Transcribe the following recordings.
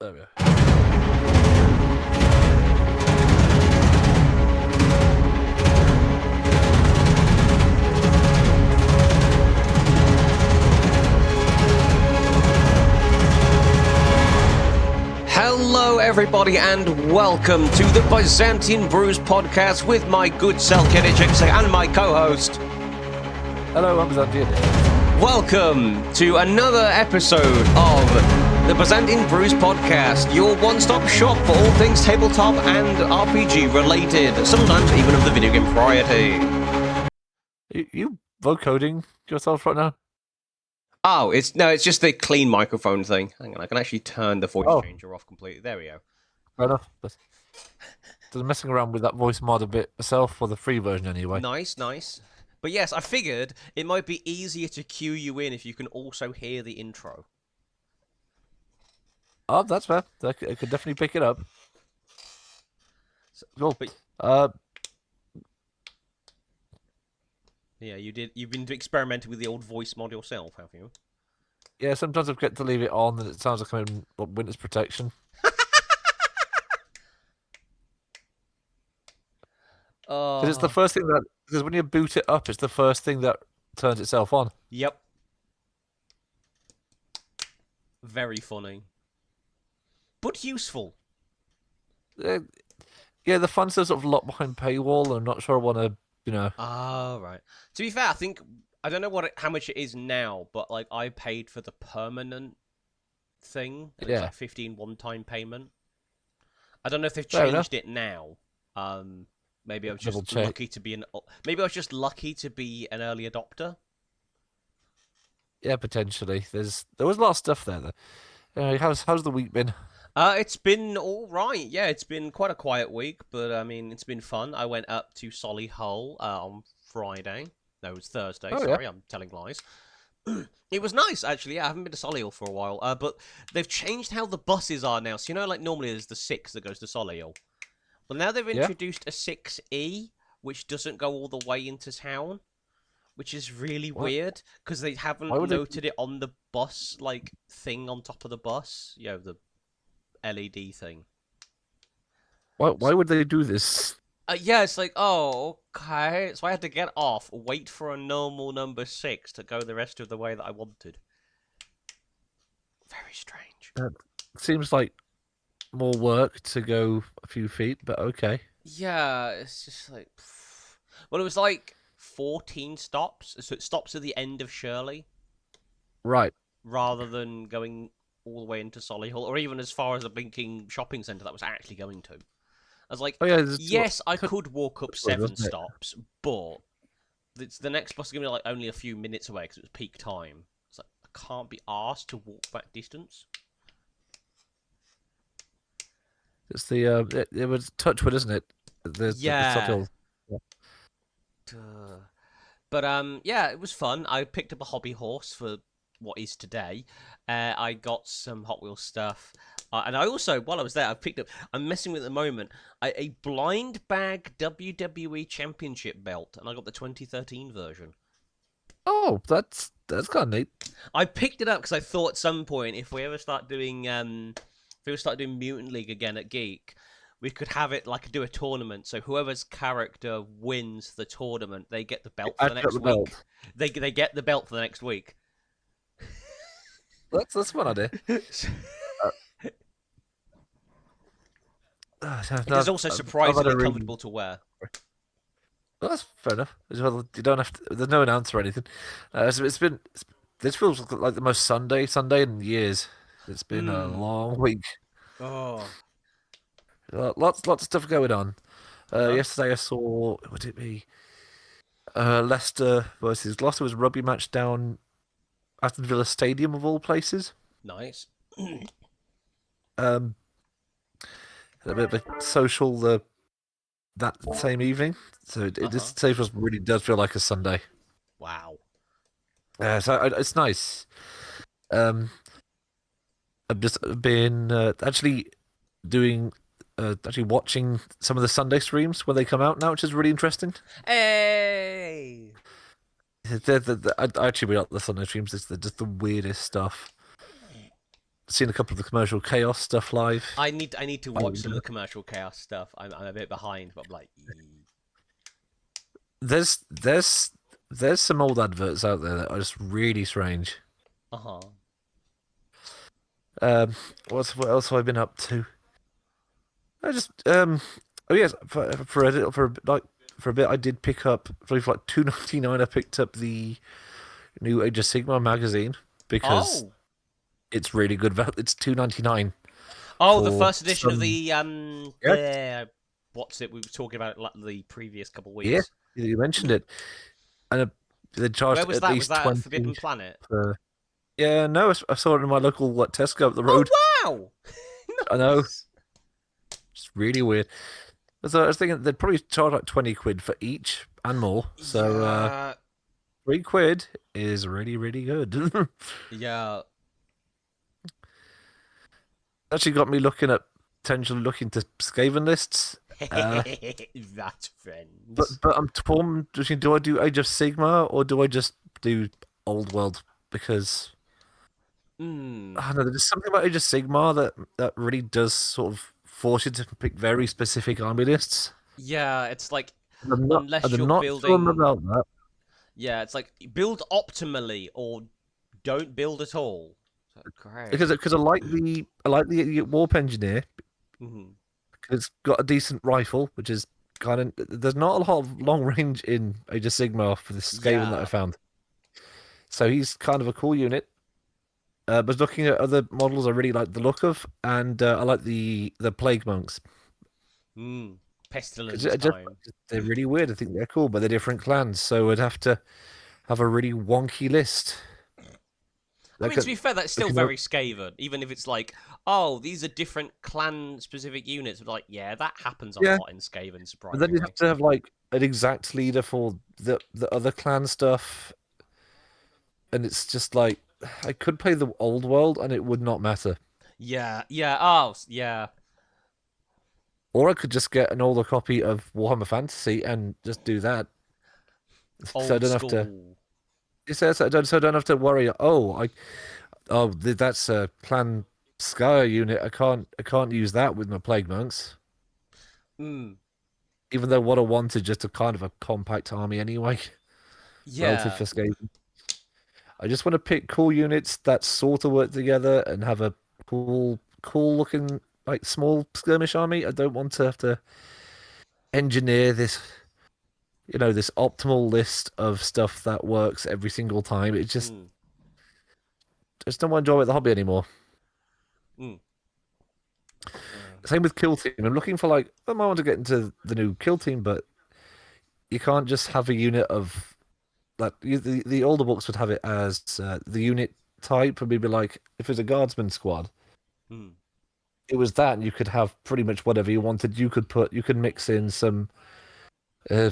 There we go. Hello, everybody, and welcome to the Byzantian Brewscast with my good self, Kenny Chicksack, and my co-host. Hello, I'm Byzantian. Welcome to another episode of the Byzantian Brewscast, your one-stop shop for all things tabletop and RPG related, sometimes even of the video game variety. You vocoding yourself right now? Oh, it's just the clean microphone thing. Hang on, I can actually turn the voice changer off completely. There we go. Fair enough. But just messing around with that voice mod a bit myself for the free version anyway. Nice. But yes, I figured it might be easier to cue you in if you can also hear the intro. Oh, that's fair. I could definitely pick it up. Cool. But, yeah, you've been experimenting with the old voice mod yourself, have you? Yeah, sometimes I forget to leave it on and it sounds like I'm in winter's protection. Because it's the first thing because when you boot it up, it's the first thing that turns itself on. Yep. Very funny. But useful. Yeah, the fun stuff's sort of locked behind paywall. I'm not sure I want to, Ah, right. To be fair, I don't know how much it is now, but like I paid for the permanent thing. And Yeah. It's like 15 one-time payment. I don't know if they've changed it now. Maybe I was just lucky to be an early adopter. Yeah, potentially. There was a lot of stuff there though. How's the week been? It's been all right. Yeah, it's been quite a quiet week, but I mean, it's been fun. I went up to Solihull on Friday. No, it was Thursday. Sorry, yeah. I'm telling lies. It was nice, actually. Yeah, I haven't been to Solihull for a while. But they've changed how the buses are now. So, like normally there's the 6 that goes to Solihull. Well, now they've introduced a 6E, which doesn't go all the way into town, which is really weird, because they haven't noted it on the bus, like, thing on top of the bus. The LED thing. Why would they do this? Yeah, it's like, oh, okay. So I had to get off, wait for a normal number 6 to go the rest of the way that I wanted. Very strange. Seems like more work to go a few feet, but okay. Yeah, it's just like... Well, it was like 14 stops, so it stops at the end of Shirley. Right. Rather than going all the way into Solihull, or even as far as a blinking shopping centre that was actually going to. I was like, yes, I could walk up 7 stops, but the next bus is going to be like only a few minutes away because it was peak time. It's like, I can't be asked to walk that distance. It's it was Touchwood, isn't it? Yeah. But yeah, it was fun. I picked up a hobby horse for what is today. I got some Hot Wheels stuff. And I also, while I was there, I'm messing with at the moment, a blind bag WWE Championship belt, and I got the 2013 version. Oh, that's kind of neat. I picked it up because I thought at some point, if we ever start doing Mutant League again at Geek, we could have it do a tournament. So whoever's character wins the tournament, they get the belt for the next week. They get the belt for the next week. That's a fun idea. It is also surprisingly comfortable to wear. Well, that's fair enough. You don't have to. There's no announcer or anything. This feels like the most Sunday in years. It's been a long week. Oh, lots of stuff going on. Yesterday I saw, would it be Leicester versus Gloucester? Was a rugby match down Aston Villa Stadium of all places. Nice. A bit of a social that same evening, so this really does feel like a Sunday. Wow. So it's nice. I've just been actually watching some of the Sunday streams when they come out now, which is really interesting. Hey. I actually read out the Sunday streams. It's just the weirdest stuff. seen a couple of the commercial chaos stuff live. I need to watch some of the commercial chaos stuff. I'm a bit behind, but I'm like, There's there's there's some old adverts out there that are just really strange. uh-huh. What else have I been up to? I just oh yes, for a bit I did pick up for like 2.99. I picked up the new Age of Sigmar magazine because Oh, it's really good. It's 2.99 oh, the for first edition of some. the Yeah, what's it? We were talking about it like the previous couple of yeah, weeks. you mentioned it, and they Where charged was at that? Was least that at 20 Forbidden Planet? for. Yeah, no, I saw it in my local Tesco up the Oh road. wow, I know, nice. it's really weird. So I was thinking they'd probably charge like 20 quid for each and more. So Yeah, £3 is really, really good. yeah. Actually got me looking at potentially looking to Skaven lists. Uh, That friends. but I'm torn between do I do Age of Sigma or do I just do Old World? Because Hmm. I don't know, there's something about Age of Sigma that really does sort of force you to pick very specific army lists. Yeah, it's like And unless I'm you're not sure building. about that. Yeah, it's like build optimally or don't build at all. So, great. Because I like the Warp Engineer. Hmm. It's got a decent rifle, which is kind of there's not a lot of long range in Age of Sigmar for this Skaven that I Yeah. found. So he's kind of a cool unit. But looking at other models, I really like the look of, and I like the Plague Monks. Hmm. 'Cause Pestilence time. they're really weird. I think they're cool, but they're different clans, so I'd have to have a really wonky list. I Like, mean, to be fair, that's still you know, very Skaven. Even if it's like, oh, these are different clan-specific units. But like, yeah, that happens a yeah, lot in Skaven, but then you'd surprisingly. have to have like an exact leader for the other clan stuff, and it's just like I could play the old world and it would not matter. Yeah, yeah. Oh, yeah. Or I could just get an older copy of Warhammer Fantasy and just do that. So I Old don't have to. school. It says so I don't have to worry. That's a Clan Sky unit. I can't use that with my Plague Monks. Hmm. Even though what I want is just a kind of a compact army anyway, relative Yeah. for Skaven. I just want to pick cool units that sort of work together and have a cool looking like small skirmish army. I don't want to have to engineer this optimal list of stuff that works every single time. It just Hmm. I just don't want to enjoy the hobby anymore. Hmm. Yeah. Same with Kill Team. I'm looking for like I might want to get into the new Kill Team, but you can't just have a unit of like the older books would have it as the unit type would be like if it's a guardsman squad, Hmm. it was that, and you could have pretty much whatever you wanted. You could mix in some uh,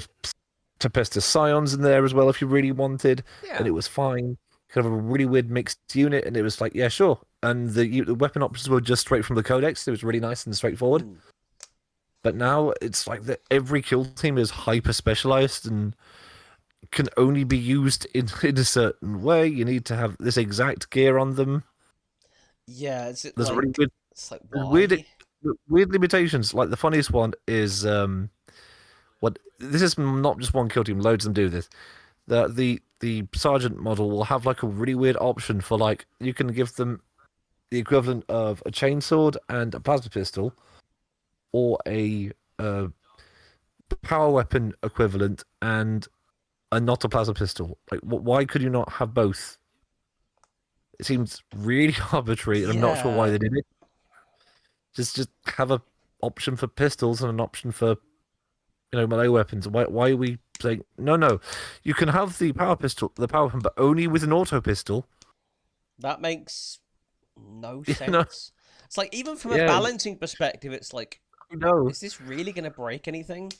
Tempestus Scions in there as well if you really wanted, and Yeah. it was fine. Kind of a really weird mixed unit, and it was like, yeah, sure. And the weapon options were just straight from the codex. It was really nice and straightforward. Hmm. But now it's like that every kill team is hyper specialized and can only be used in a certain way. You need to have this exact gear on them. Yeah. Is it There's really like? weird, It's like there's weird, why? weird limitations. Like the funniest one is what this is not just one kill team. Loads of them do this. The sergeant model will have like a really weird option for like you can give them the equivalent of a chainsword and a plasma pistol, or a uh, power weapon equivalent and a not a plasma pistol. Like, why could you not have both? It seems really arbitrary, and I'm not sure why Yeah. they did it. Just have a option for pistols and an option for melee weapons. Why are we saying no? No, you can have the power pistol, the power weapon, but only with an auto pistol. That makes no You know, sense. It's like even from a yeah, balancing perspective, it's like, no. is this really gonna break anything?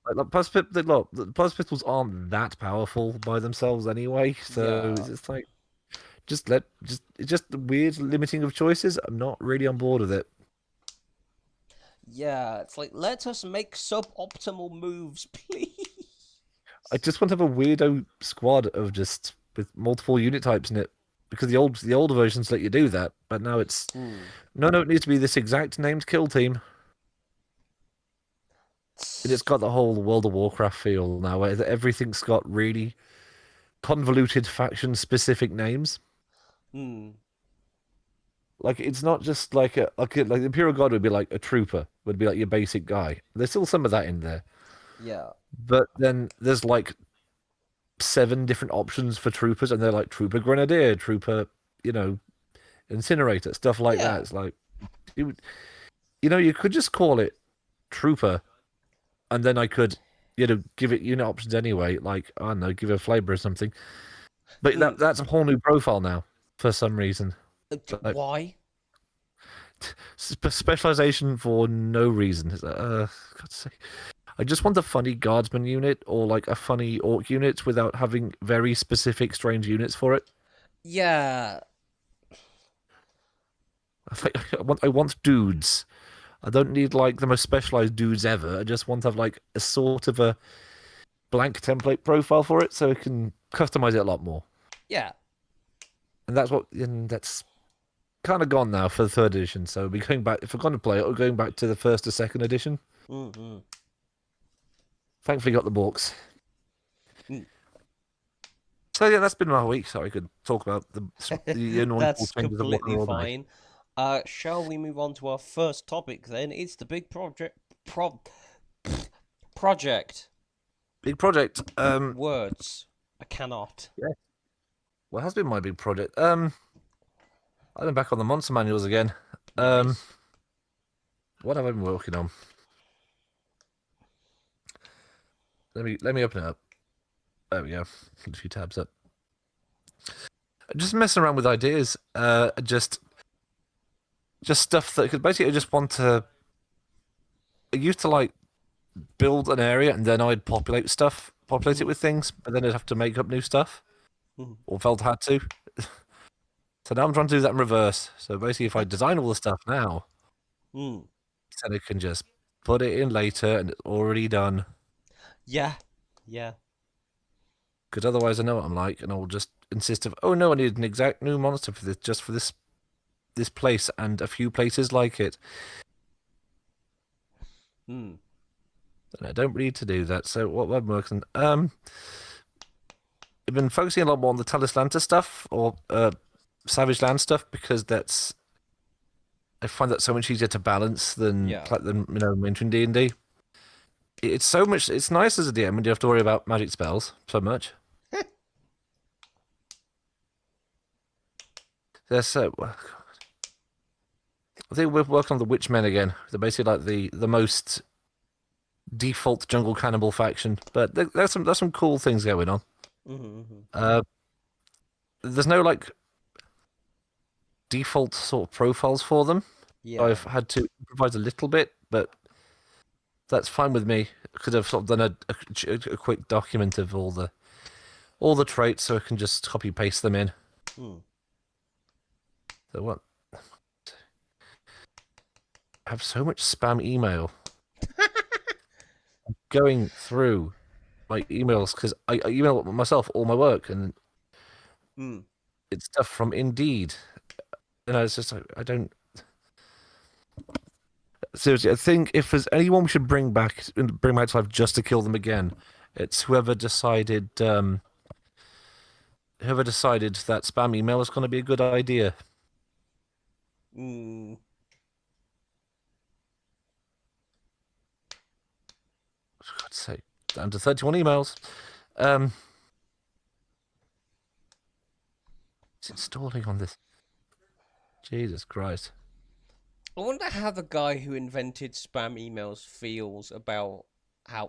Like the plasma pistols aren't that powerful by themselves anyway, so Yeah. it's just like it's just the weird limiting of choices. I'm not really on board with it. Yeah, it's like let us make suboptimal moves, please. I just want to have a weirdo squad of just with multiple unit types in it because the older versions let you do that, but now it's Hmm. no, it needs to be this exact named kill team. And it's got the whole World of Warcraft feel now, where everything's got really convoluted faction specific names. Hmm. Like it's not just like like the Imperial Guard would be like a trooper, would be like your basic guy. There's still some of that in there, Yeah. but then there's like 7 different options for troopers, and they're like trooper grenadier, trooper, you know, incinerator, stuff like that. Yeah. It's like you could just call it trooper, and then I could give it unit options anyway. Like I don't know, give it a flavor or something. But Hmm. that's a whole new profile now for some reason. Like Why? specialization for no reason. It's like, God's sake. I just want a funny guardsman unit or like a funny orc unit without having very specific strange units for it. Yeah. I want dudes. I don't need like the most specialized dudes ever. I just want to have like a sort of a blank template profile for it so I can customize it a lot more. Yeah. And that's kind of gone now for the third edition. So we'll be going back, if we're going to play it, we're going back to the first or second edition. Mm-hmm. Thankfully got the books. Mm. So yeah, that's been my week. So I could talk about the annoying That's changes of completely Warhammer fine. Shall we move on to our first topic then? It's the big project. Big project. Words. I cannot. Yeah. Well, it has been my big project. I've been back on the monster manuals again. Nice. What have I been working on? Let me open it up. There we go. A few tabs up. Just messing around with ideas. Just stuff that could basically I just want to. I used to like build an area and then I'd populate it with things, but then I'd have to make up new stuff, Mhm. or felt I had to. So now I'm trying to do that in reverse. So basically, if I design all the stuff now, Mm. then I can just put it in later and it's already done. Yeah. Yeah. Because otherwise, I know what I'm like, and I'll just insist of, oh no, I need an exact new monster for this, just for this place and a few places like it. Mm. And I don't need to do that. So what I'm working, I've been focusing a lot more on the Talislanta stuff or Savage Land stuff because I find that so much easier to balance than Yeah. mainstream D&D. It's so much. It's nice as a DM when you have to worry about magic spells so much. There's so. I think we're working on the Witchmen again. They're basically like the most default jungle cannibal faction, but there's some cool things going on. Mm-hmm. Uh, there's no like default sort of profiles for them. Yeah. I've had to improvise a little bit, but that's fine with me because I've sort of done a quick document of all the traits, so I can just copy paste them in. Mm. So what? I have so much spam email going through my emails because I email myself all my work and Mm. it's stuff from Indeed. It's just like I don't. Seriously, I think if there's anyone we should bring back to life just to kill them again, it's whoever decided that spam email is going to be a good idea. Mm. For God's sake, down to 31 emails. It's installing on this. Jesus Christ. I wonder how the guy who invented spam emails feels about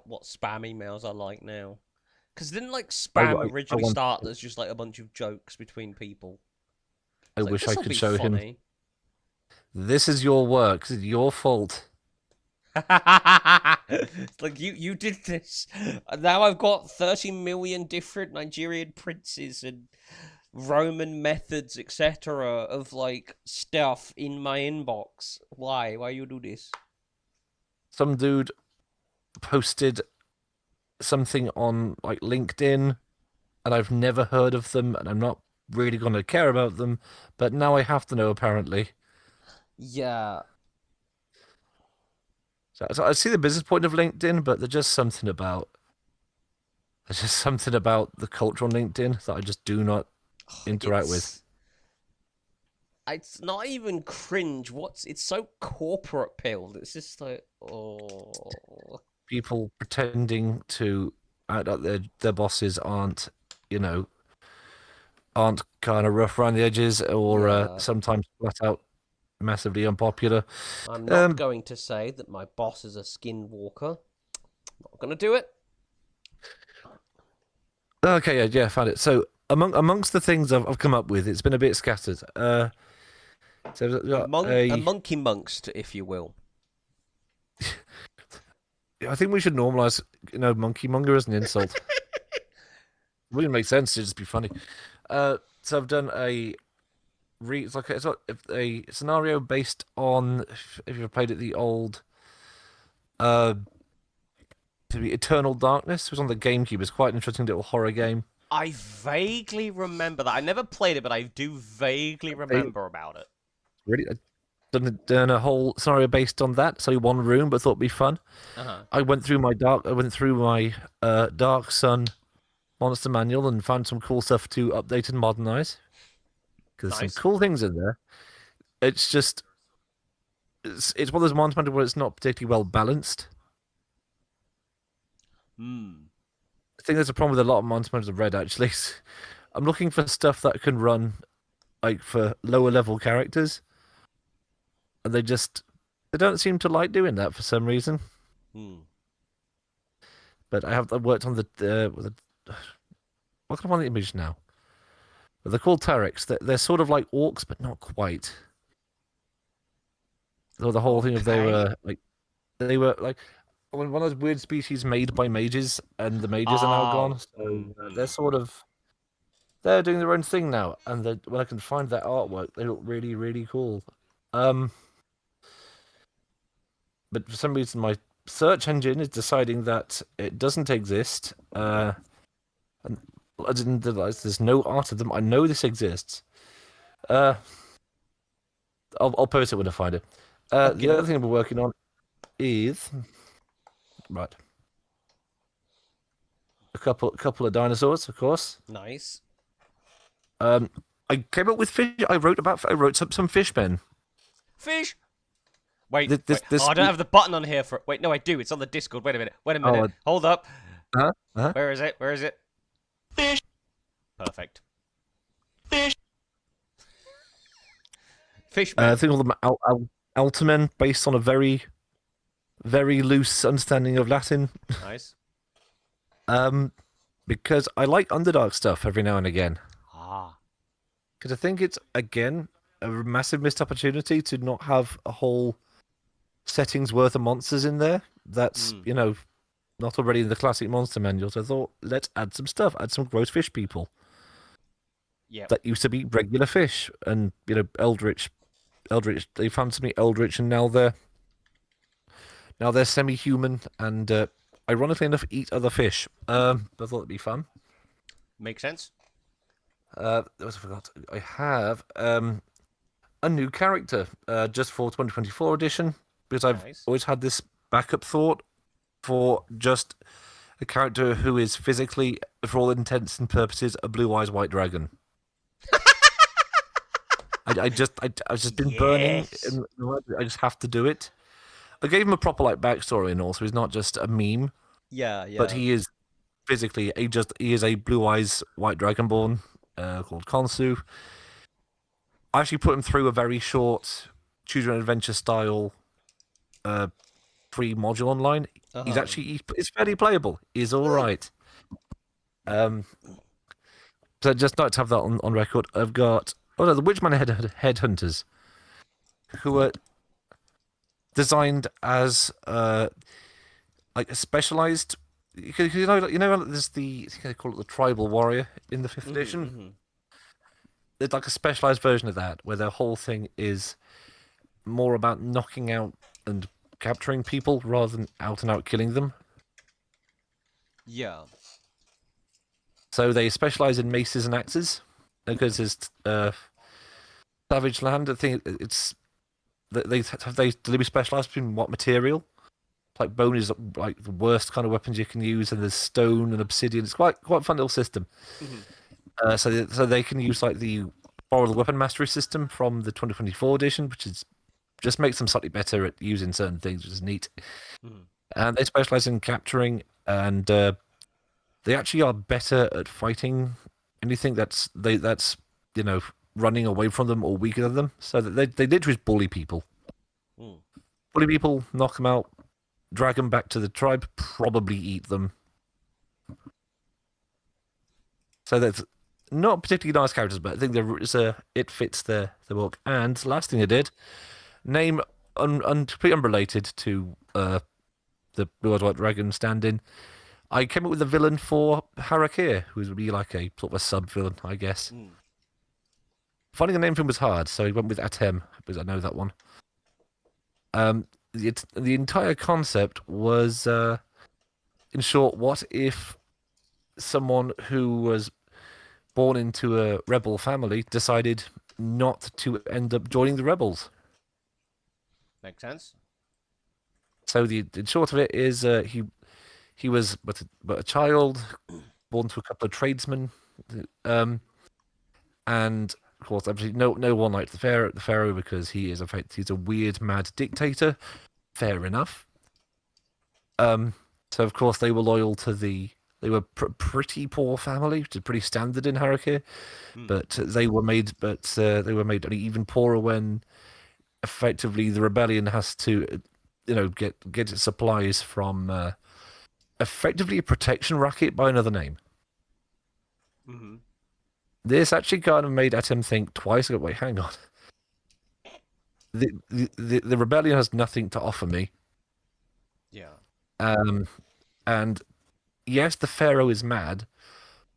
what spam emails are like now. Because didn't like spam I originally want. start as just like a bunch of jokes between people? I It's like wish I this will could be show him. funny. This is your work. This is your fault. It's like you did this. Now I've got 30 million different Nigerian princes and Roman methods, etc. of like stuff in my inbox. Why? Why you do this? Some dude posted something on like LinkedIn, and I've never heard of them, and I'm not really going to care about them, but now I have to know apparently. Yeah. So I see the business point of LinkedIn, but there's just something about the culture on LinkedIn that I just do not interact with. It's not even cringe. It's so corporate pilled. It's just like, oh. People pretending to act like their bosses you know, aren't kind of rough around the edges or Yeah. sometimes flat out massively unpopular. I'm not Um, going to say that my boss is a skinwalker. Not gonna do it. okay, yeah, found it. So amongst the things I've come up with, it's been a bit scattered. So we've got A a. monkey monks, if you will. I think we should normalize, monkey monger as an insult. It wouldn't make sense to just be funny. So I've done it's like a scenario based on if you've played it, the old uh Eternal Darkness. It was on the GameCube. It's quite an interesting little horror game. I vaguely remember that. I never played it, but I do vaguely remember about it. Really, I've done a whole scenario based on that. It's only one room, but thought it'd be fun. Uh-huh. I went through my Dark Sun monster manual and found some cool stuff to update and modernize. Because there's some Nice. cool things in there. It's just it's one of those monster manuals where it's not particularly well balanced. Hmm. I think there's a problem with a lot of monster manuals I've read actually. I'm looking for stuff that can run like for lower level characters, and they don't seem to like doing that for some reason. Hmm. But I've worked on what can I find the image now? They're called Tarex. They're sort of like orcs, but not quite. So the whole thing of Okay. they were like one of those weird species made by mages, and the mages are now Oh. gone. So Mm-hmm. they're doing their own thing now. And when I can find that artwork, they look really really cool. Um, but for some reason, my search engine is deciding that it doesn't exist. And I didn't realize there's no art of them. I know this exists. Uh, I'll post it when I find it. Okay, The other doke. thing we're working on is right a couple of dinosaurs, of course. Nice. Um, I came up with fish. I wrote some fish men. Fish. Wait, This wait. this, Oh, this I don't have the button on here for. Wait, no, I do. It's on the Discord. Wait a minute. Wait a oh minute. Hold up. uh, uh, Where is it? Where is it? Fish. Perfect. I Fishman. think all them Altamen based on a very very loose understanding of Latin. Nice. Um, because I like Underdark stuff every now and again. Ah. Because I think it's again a massive missed opportunity to not have a whole settings worth of monsters in there. That's Hmm. not already in the classic monster manual. So I thought let's add some stuff, add some gross fish people Yep. that used to be regular fish, and Eldritch. They found something Eldritch, and now they're semi-human and ironically enough eat other fish. I thought it'd be fun. Makes sense. What else I forgot? I have a new character just for 2024 edition because I've Nice. always had this backup thought for just a character who is physically, for all intents and purposes, a blue eyes white dragon. I've just been burning. Yes. I just have to do it. I gave him a proper like backstory and all, so he's not just a meme, Yeah. but Yeah. he is physically he is a blue eyes white dragonborn called Konsu. I actually put him through a very short choose your own adventure style uh, free module online. Uh-huh. It's fairly playable. He's all right. Um, so just like to have that on record. I've got the Witchman headhunters who are designed as like a specialized. There's I think they call it the tribal warrior in the fifth Mm-hmm, edition. mm-hmm. It's like a specialized version of that, where their whole thing is more about knocking out and capturing people rather than out and out killing them. Yeah. So they specialize in maces and axes. because it's Savage Land. I think they deliberately specialize between what material. Like bone is like the worst kind of weapons you can use, and there's stone and obsidian. It's quite a fun little system. Hmm. So they can use like the borrow the weapon mastery system from the 2024 edition, which is just makes them slightly better at using certain things, which is neat. Hmm. And they specialize in capturing, and they actually are better at fighting anything that's running away from them or weaker than them. So that they literally just bully people. Mm. Bully people, knock them out, drag them back to the tribe, probably eat them. So that's not particularly nice characters, but I think it fits the book. And the last thing I did, name completely unrelated to the Blue Eyes White Dragon stand-in. I came up with a villain for Harakir, who would be like a sort of a sub-villain, I guess. Mm. Finding a name for him was hard, so he went with Atem, because I know that one. The entire concept was, in short, what if someone who was born into a rebel family decided not to end up joining the rebels? Makes sense. So the short of it is, he was but a child, born to a couple of tradesmen, and of course, obviously, no one liked the pharaoh because he's a weird, mad dictator. Fair enough. So of course they were loyal to they were pretty poor family, which is pretty standard in Harakir. Mm. But they were made only even poorer when effectively the rebellion has to, get its supplies from effectively a protection racket by another name. Mm-hmm. This actually kind of made Atem think twice. Go, wait, hang on. The rebellion has nothing to offer me. Yeah. And yes, the pharaoh is mad,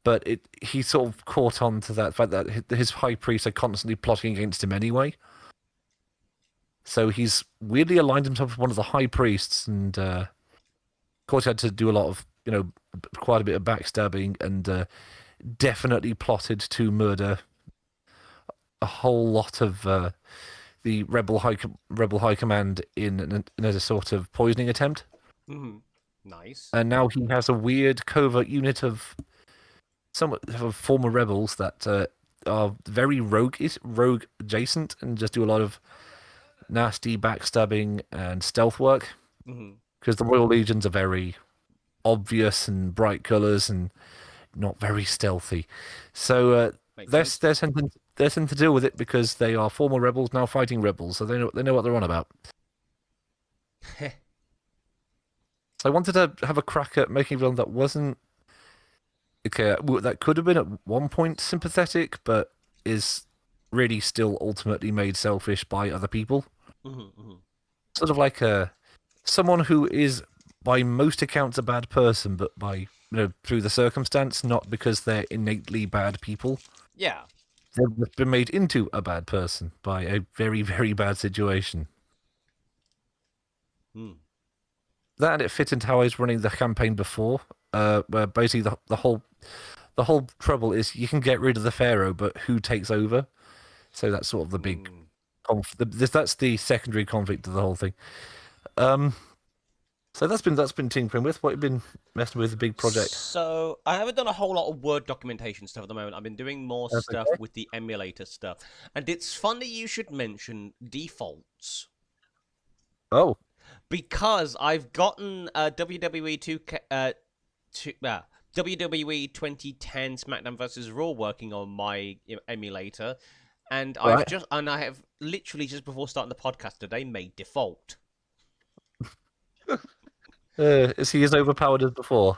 but he sort of caught on to that fact that his high priests are constantly plotting against him anyway. So he's weirdly aligned himself with one of the high priests, and of course he had to do a lot of, quite a bit of backstabbing, and definitely plotted to murder a whole lot of the rebel high command in a sort of poisoning attempt. Mm-hmm. Nice. And now he has a weird covert unit of of former rebels that are very rogue adjacent and just do a lot of nasty backstabbing and stealth work. Mm-hmm. Because the Royal Legions are very obvious and bright colours and not very stealthy. So there's something to deal with it because they are former rebels now fighting rebels, so they know what they're on about. So I wanted to have a crack at making a villain that wasn't that could have been at one point sympathetic, but is really still ultimately made selfish by other people. Mm-hmm. Mm-hmm. Sort of like someone who is by most accounts a bad person, but by through the circumstance, not because they're innately bad people. Yeah. They've been made into a bad person by a very, very bad situation. Mm. That and it fit into how I was running the campaign before, where basically the whole trouble is you can get rid of the pharaoh, but who takes over? So that's sort of the big that's the secondary conflict of the whole thing. So that's been tinkering with. What you've been messing with, the big project. So I haven't done a whole lot of Word documentation stuff at the moment. I've been doing more stuff with the emulator stuff, and it's funny you should mention defaults. Oh, because I've gotten WWE 2010 SmackDown vs. Raw working on my emulator, and I have literally just before starting the podcast today made default. Is he as overpowered as before?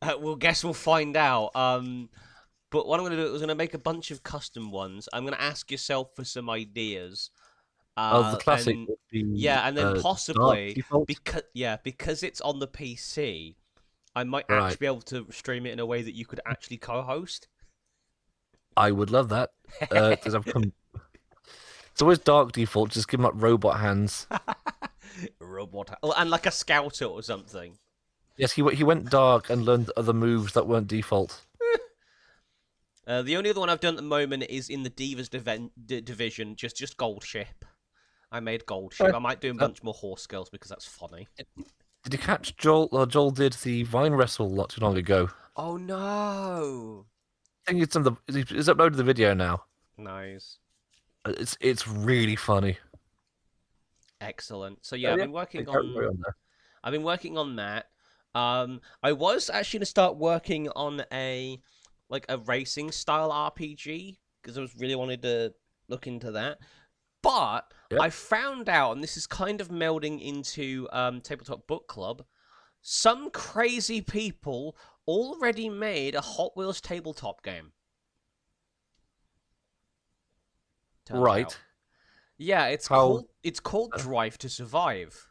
Well, guess we'll find out. But what I'm going to do is I'm going to make a bunch of custom ones. I'm going to ask yourself for some ideas. The classic and, would be and then possibly default. because it's on the PC, I might Right. actually be able to stream it in a way that you could actually co-host. I would love that. Because it's always dark default. Just give him like robot hands. And like a scouter or something. Yes, he went dark and learned other moves that weren't default. The only other one I've done at the moment is in the Divas division, just Gold Ship. I made Gold Ship. I might do a bunch more Horse Girls because that's funny. Did you catch Joel? Joel did the Vine wrestle not too long ago. Oh no! I think he's uploaded the video now. Nice. It's really funny. Excellent. So yeah, I've been working on. I've been working on that. I was actually gonna start working on a racing style RPG because I was really wanted to look into that. But Yep. I found out, and this is kind of melding into Tabletop Book Club, some crazy people already made a Hot Wheels tabletop game. Turns out. Yeah, it's called Drive to Survive.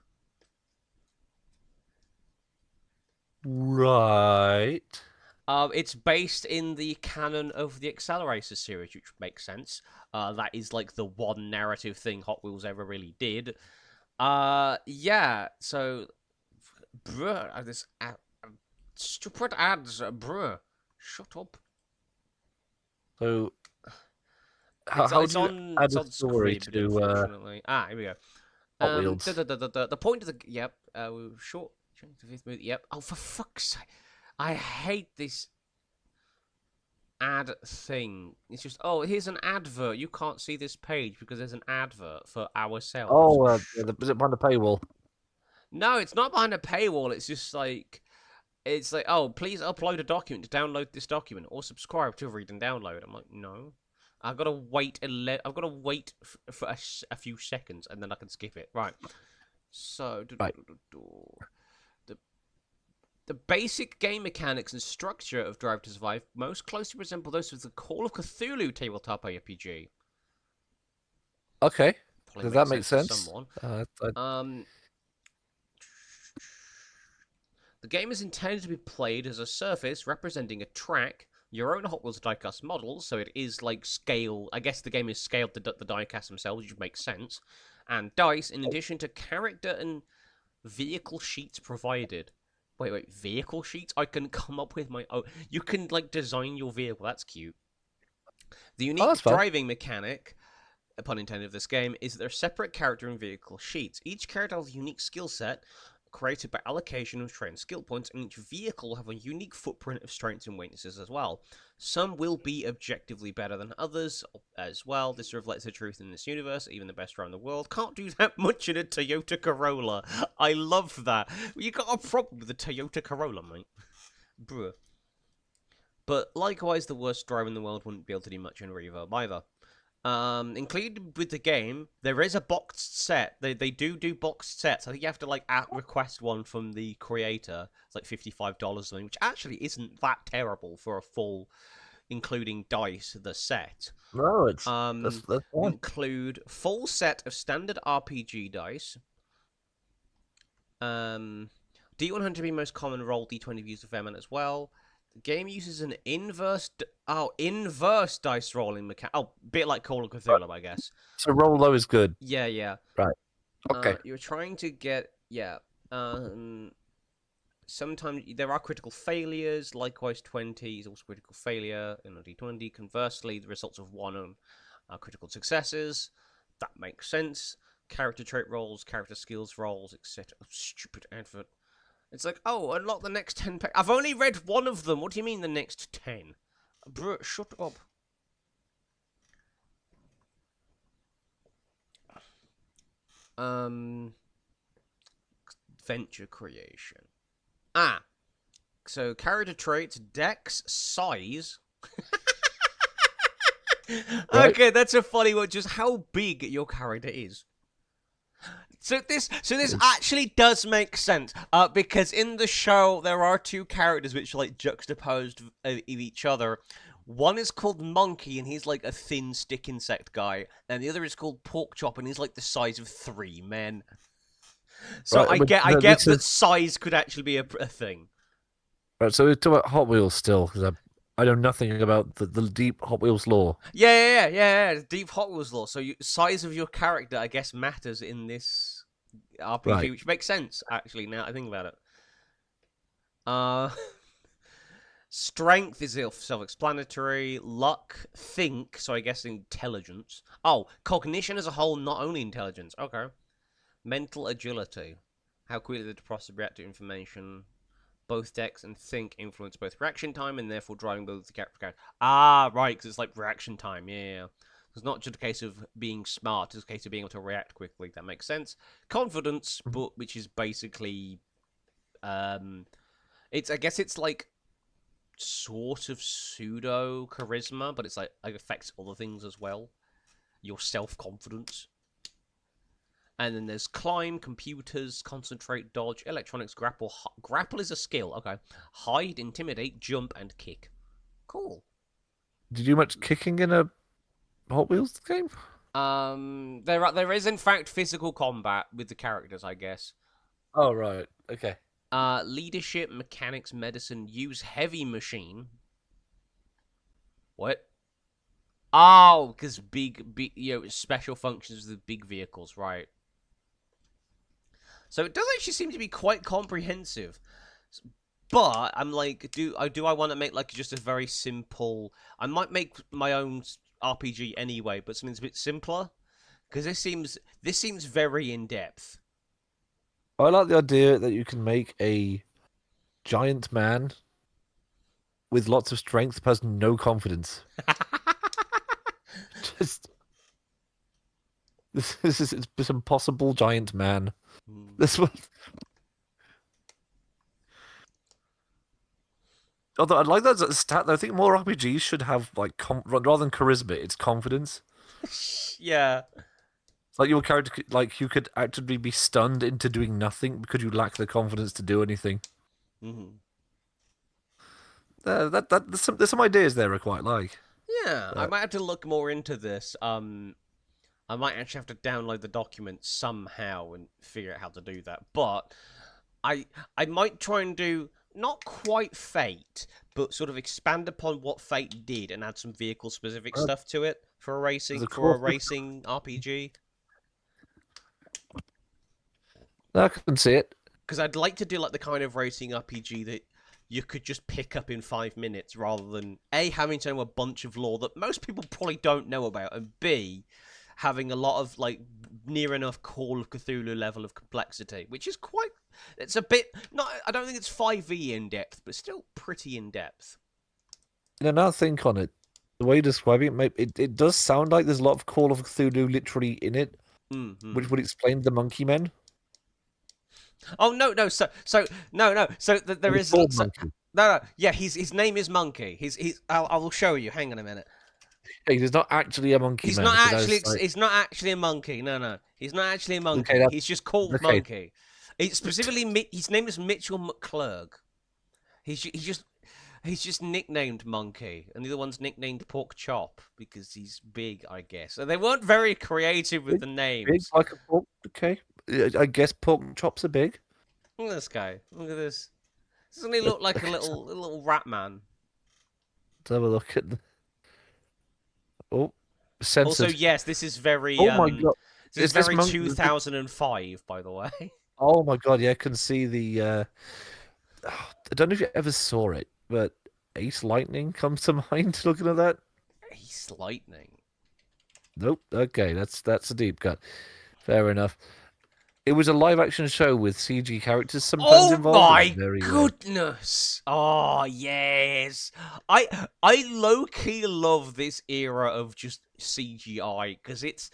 Right. It's based in the canon of the Accelerator series, which makes sense. That is like the one narrative thing Hot Wheels ever really did. Yeah, so bruh, this stupid ads, bruh. Shut up. So how it's do you on add a story Scribd, to unfortunately. Here we go. Hot Wheels? The point of the short the fifth movie. Yep. Oh, for fuck's sake! I hate this ad thing. It's just, oh, here's an advert. You can't see this page because there's an advert for ourselves. Oh, is it behind the paywall? No, it's not behind a paywall. It's just like, oh, please upload a document to download this document or subscribe to read and download. I'm like, no. I've got to wait. I've got to wait for a few seconds and then I can skip it. Right. So, the basic game mechanics and structure of Drive to Survive most closely resemble those of the Call of Cthulhu tabletop RPG. Okay, does that make sense? The game is intended to be played as a surface representing a track, your own Hot Wheels diecast models, so it is like scale. I guess the game is scaled to the diecast themselves, which makes sense, and dice in addition to character and vehicle sheets provided. Wait, vehicle sheets? I can come up with my own. You can, like, design your vehicle. That's cute. The unique driving mechanic, pun intended, of this game is that there are separate character and vehicle sheets. Each character has a unique skill set created by allocation of trained skill points, and each vehicle will have a unique footprint of strengths and weaknesses as well. Some will be objectively better than others as well. This reflects the truth in this universe. Even the best driver in the world can't do that much in a Toyota Corolla. I love that. You got a problem with the Toyota Corolla, mate. Bruh. But likewise, the worst driver in the world wouldn't be able to do much in Reverb either. Included with the game, there is a boxed set. They do boxed sets. I think you have to like request one from the creator. It's like $55 or something, which actually isn't that terrible for a full, including dice, the set. No, it's that's include full set of standard RPG dice. D100 being most common roll, D20 views of Fairman as well. The game uses an inverse dice rolling mechanic. Oh, bit like Call of Cthulhu, I guess. So roll low is good. Yeah. Right. Okay. You're trying to get sometimes there are critical failures. Likewise, 20 is also critical failure in a D20. Conversely, the results of one are critical successes. That makes sense. Character trait rolls, character skills rolls, etc. Oh, stupid advert. It's like, oh, unlock the next 10 pages. I've only read one of them. What do you mean the next 10? Bro, shut up. Venture creation. So character traits, dex, size. Right. Okay, that's a funny one. Just how big your character is. So this actually does make sense, because in the show there are two characters which are like juxtaposed of each other. One is called Monkey, and he's like a thin stick insect guy, and the other is called Porkchop, and he's like the size of 3 men. So right, I get that size could actually be a thing. Right, so we're talking about Hot Wheels still, because I know nothing about the deep Hot Wheels lore. Yeah. Deep Hot Wheels lore. So size of your character, I guess, matters in this RPG, right, which makes sense, actually, now I think about it. Strength is self-explanatory. Luck, think, so I guess intelligence. Oh, cognition as a whole, not only intelligence. Okay. Mental agility. How quickly the process react to information. Both dex and think influence both reaction time and therefore driving both the character. Ah, right, because it's like reaction time. Yeah. It's not just a case of being smart, it's a case of being able to react quickly. That makes sense. Confidence, but which is basically it's, I guess it's like sort of pseudo charisma, but it's like it affects other things as well. Your self-confidence. And then there's climb, computers, concentrate, dodge, electronics, grapple. Grapple is a skill. Okay. Hide, intimidate, jump, and kick. Cool. Did you do much kicking in a Hot Wheels game? There is in fact physical combat with the characters, I guess. Oh right, okay. Leadership, mechanics, medicine, use heavy machine. What? Oh, because big, special functions with big vehicles, right? So it does actually seem to be quite comprehensive. But I'm like, do I want to make like just a very simple? I might make my own RPG anyway, but something's a bit simpler because this seems very in depth. I like the idea that you can make a giant man with lots of strength but has no confidence. Just this is it's this impossible giant man. This one. Although I'd like that as a stat, though, I think more RPGs should have like rather than charisma, it's confidence. Yeah. It's like your character, like you could actively be stunned into doing nothing because you lack the confidence to do anything. Mm-hmm. There's some ideas there I quite like. Yeah, I might have to look more into this. I might actually have to download the document somehow and figure out how to do that. But I might try and do not quite Fate, but sort of expand upon what Fate did and add some vehicle specific stuff to it for a racing RPG. I can see it. Because I'd like to do like the kind of racing RPG that you could just pick up in 5 minutes rather than A, having to know a bunch of lore that most people probably don't know about, and B, having a lot of like near enough Call of Cthulhu level of complexity, which is quite. It's a bit not. I don't think it's 5e in depth, but still pretty in depth. Now think on it. The way you're describing it does sound like there's a lot of Call of Cthulhu literally in it, which would explain the monkey men. Oh no! So there is no. Yeah, his name is Monkey. I will show you. Hang on a minute. He's not actually a monkey He's man. not actually. He's not actually a monkey. No. He's not actually a monkey. Okay, he's just called Monkey. It's specifically his name is Mitchell McClurg. He's just nicknamed Monkey, and the other one's nicknamed Pork Chop because he's big, I guess. So they weren't very creative with the names. Big like a pork. Okay, I guess pork chops are big. Look at this guy. Look at this. Doesn't he look like a little rat man? Let's have a look at the... Oh, censored. Also, yes, this is very. Oh my god! This is very 2005, by the way. Oh my god! Yeah, I can see the. I don't know if you ever saw it, but Ace Lightning comes to mind. Looking at that. Ace Lightning. Nope. Okay, that's a deep cut. Fair enough. It was a live-action show with CG characters sometimes involved. Oh my goodness! Oh yes, I low-key love this era of just CGI because it's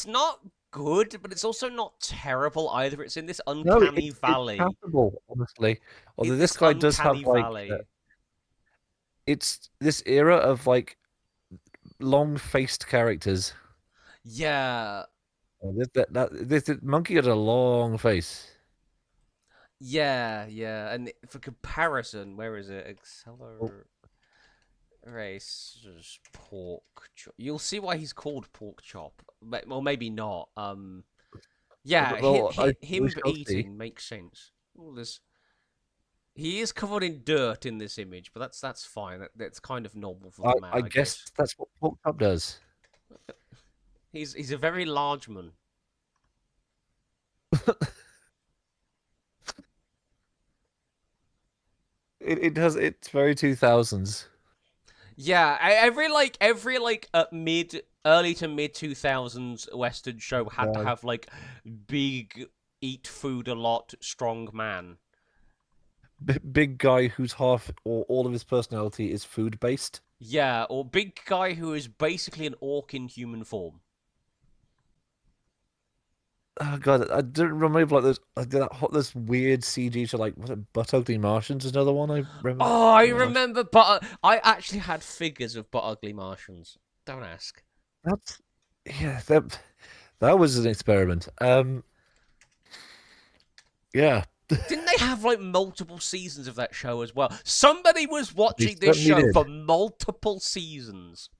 not good, but it's also not terrible either. It's in this uncanny valley. It's passable, honestly. Although this guy does have like, it's this era of like long-faced characters. Yeah. This monkey had a long face. Yeah, and for comparison, where is it? Accelerate race pork chop. You'll see why he's called Pork Chop. Well, maybe not. Yeah, him eating makes sense. All this. He is covered in dirt in this image, but that's fine. That's kind of normal for the man. I guess that's what Pork Chop does. He's a very large man. it does. It's very 2000s. Yeah, every mid early to mid 2000s Western show had to Yeah. have like big eat food a lot strong man. Big guy who's half or all of his personality is food based. Yeah, or big guy who is basically an orc in human form. Oh god, I don't remember like this weird CG to like was it Butt Ugly Martians? Another one I remember. Oh, I remember, but I actually had figures of But Ugly Martians. Don't ask. That's yeah, that was an experiment. Yeah, Didn't they have like multiple seasons of that show as well? Somebody was they watching this certainly show did. for multiple seasons.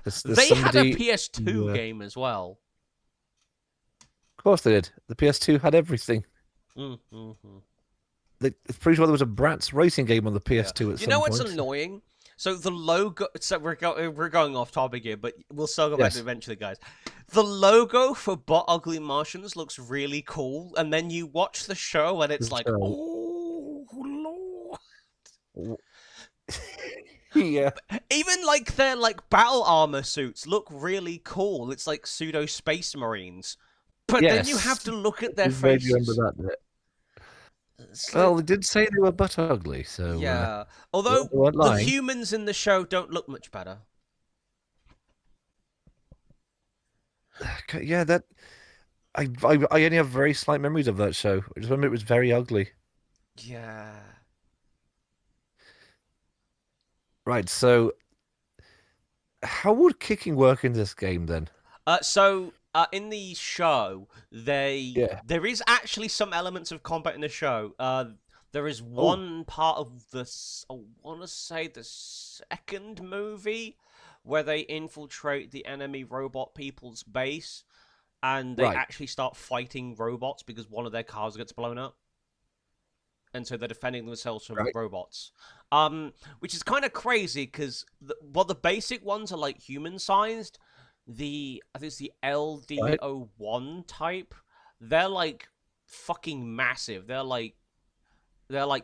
There's They had a somebody. PS2 Yeah, of game as well. course they did. The PS2 had everything. Mm-hmm. I'm pretty sure there was a Bratz racing game on the Yeah. PS2 at You know some what's point. annoying? So the logo. So we're going off topic here, but we'll circle back to it Yes. eventually, guys. The logo for But Ugly Martians looks really cool, and then you watch the show, and it's like, So, oh lord. yeah. Even like their like battle armor suits look really cool. It's like pseudo space marines, but then you have Yes. to look at their I vaguely remember faces. that bit. It's like, Well, they did say they were butt ugly, so yeah. they Although weren't the lying. humans in the show don't look much better. Okay, yeah, that I only have very slight memories of that show. I just remember it was very ugly. Yeah. Right, so how would kicking work in this game then? In the show, Yeah. there is actually some elements of combat in the show. There is Oh, one part of I want to say the second movie where they infiltrate the enemy robot people's base and they right. actually start fighting robots because one of their cars gets blown up. And so they're defending themselves from Right. robots. Which is kind of crazy because while the basic ones are like human sized, I think it's the Right. LD01 type. They're like fucking massive. They're like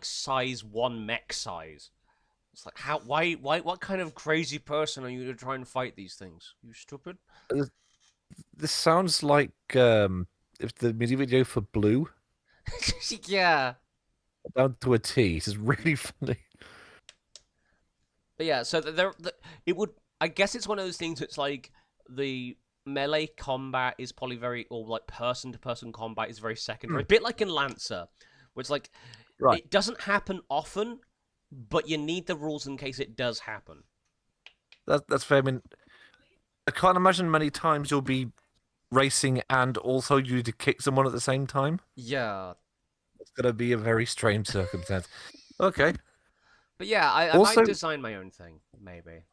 size 1 mech size. It's like what kind of crazy person are you to try and fight these things? You stupid. This, this sounds like if the music video for Blue Yeah. down to a T. This is really funny. But yeah, so it would. I guess it's one of those things. It's like the melee combat is probably very, or like person to person combat is very secondary. A bit like in Lancer, where it's like Right. it doesn't happen often, but you need the rules in case it does happen. That's fair. I mean, I can't imagine many times you'll be racing and also you need to kick someone at the same time. Yeah, It's gonna be a very strange circumstance. Okay. but yeah, I might Also, design my own thing, maybe.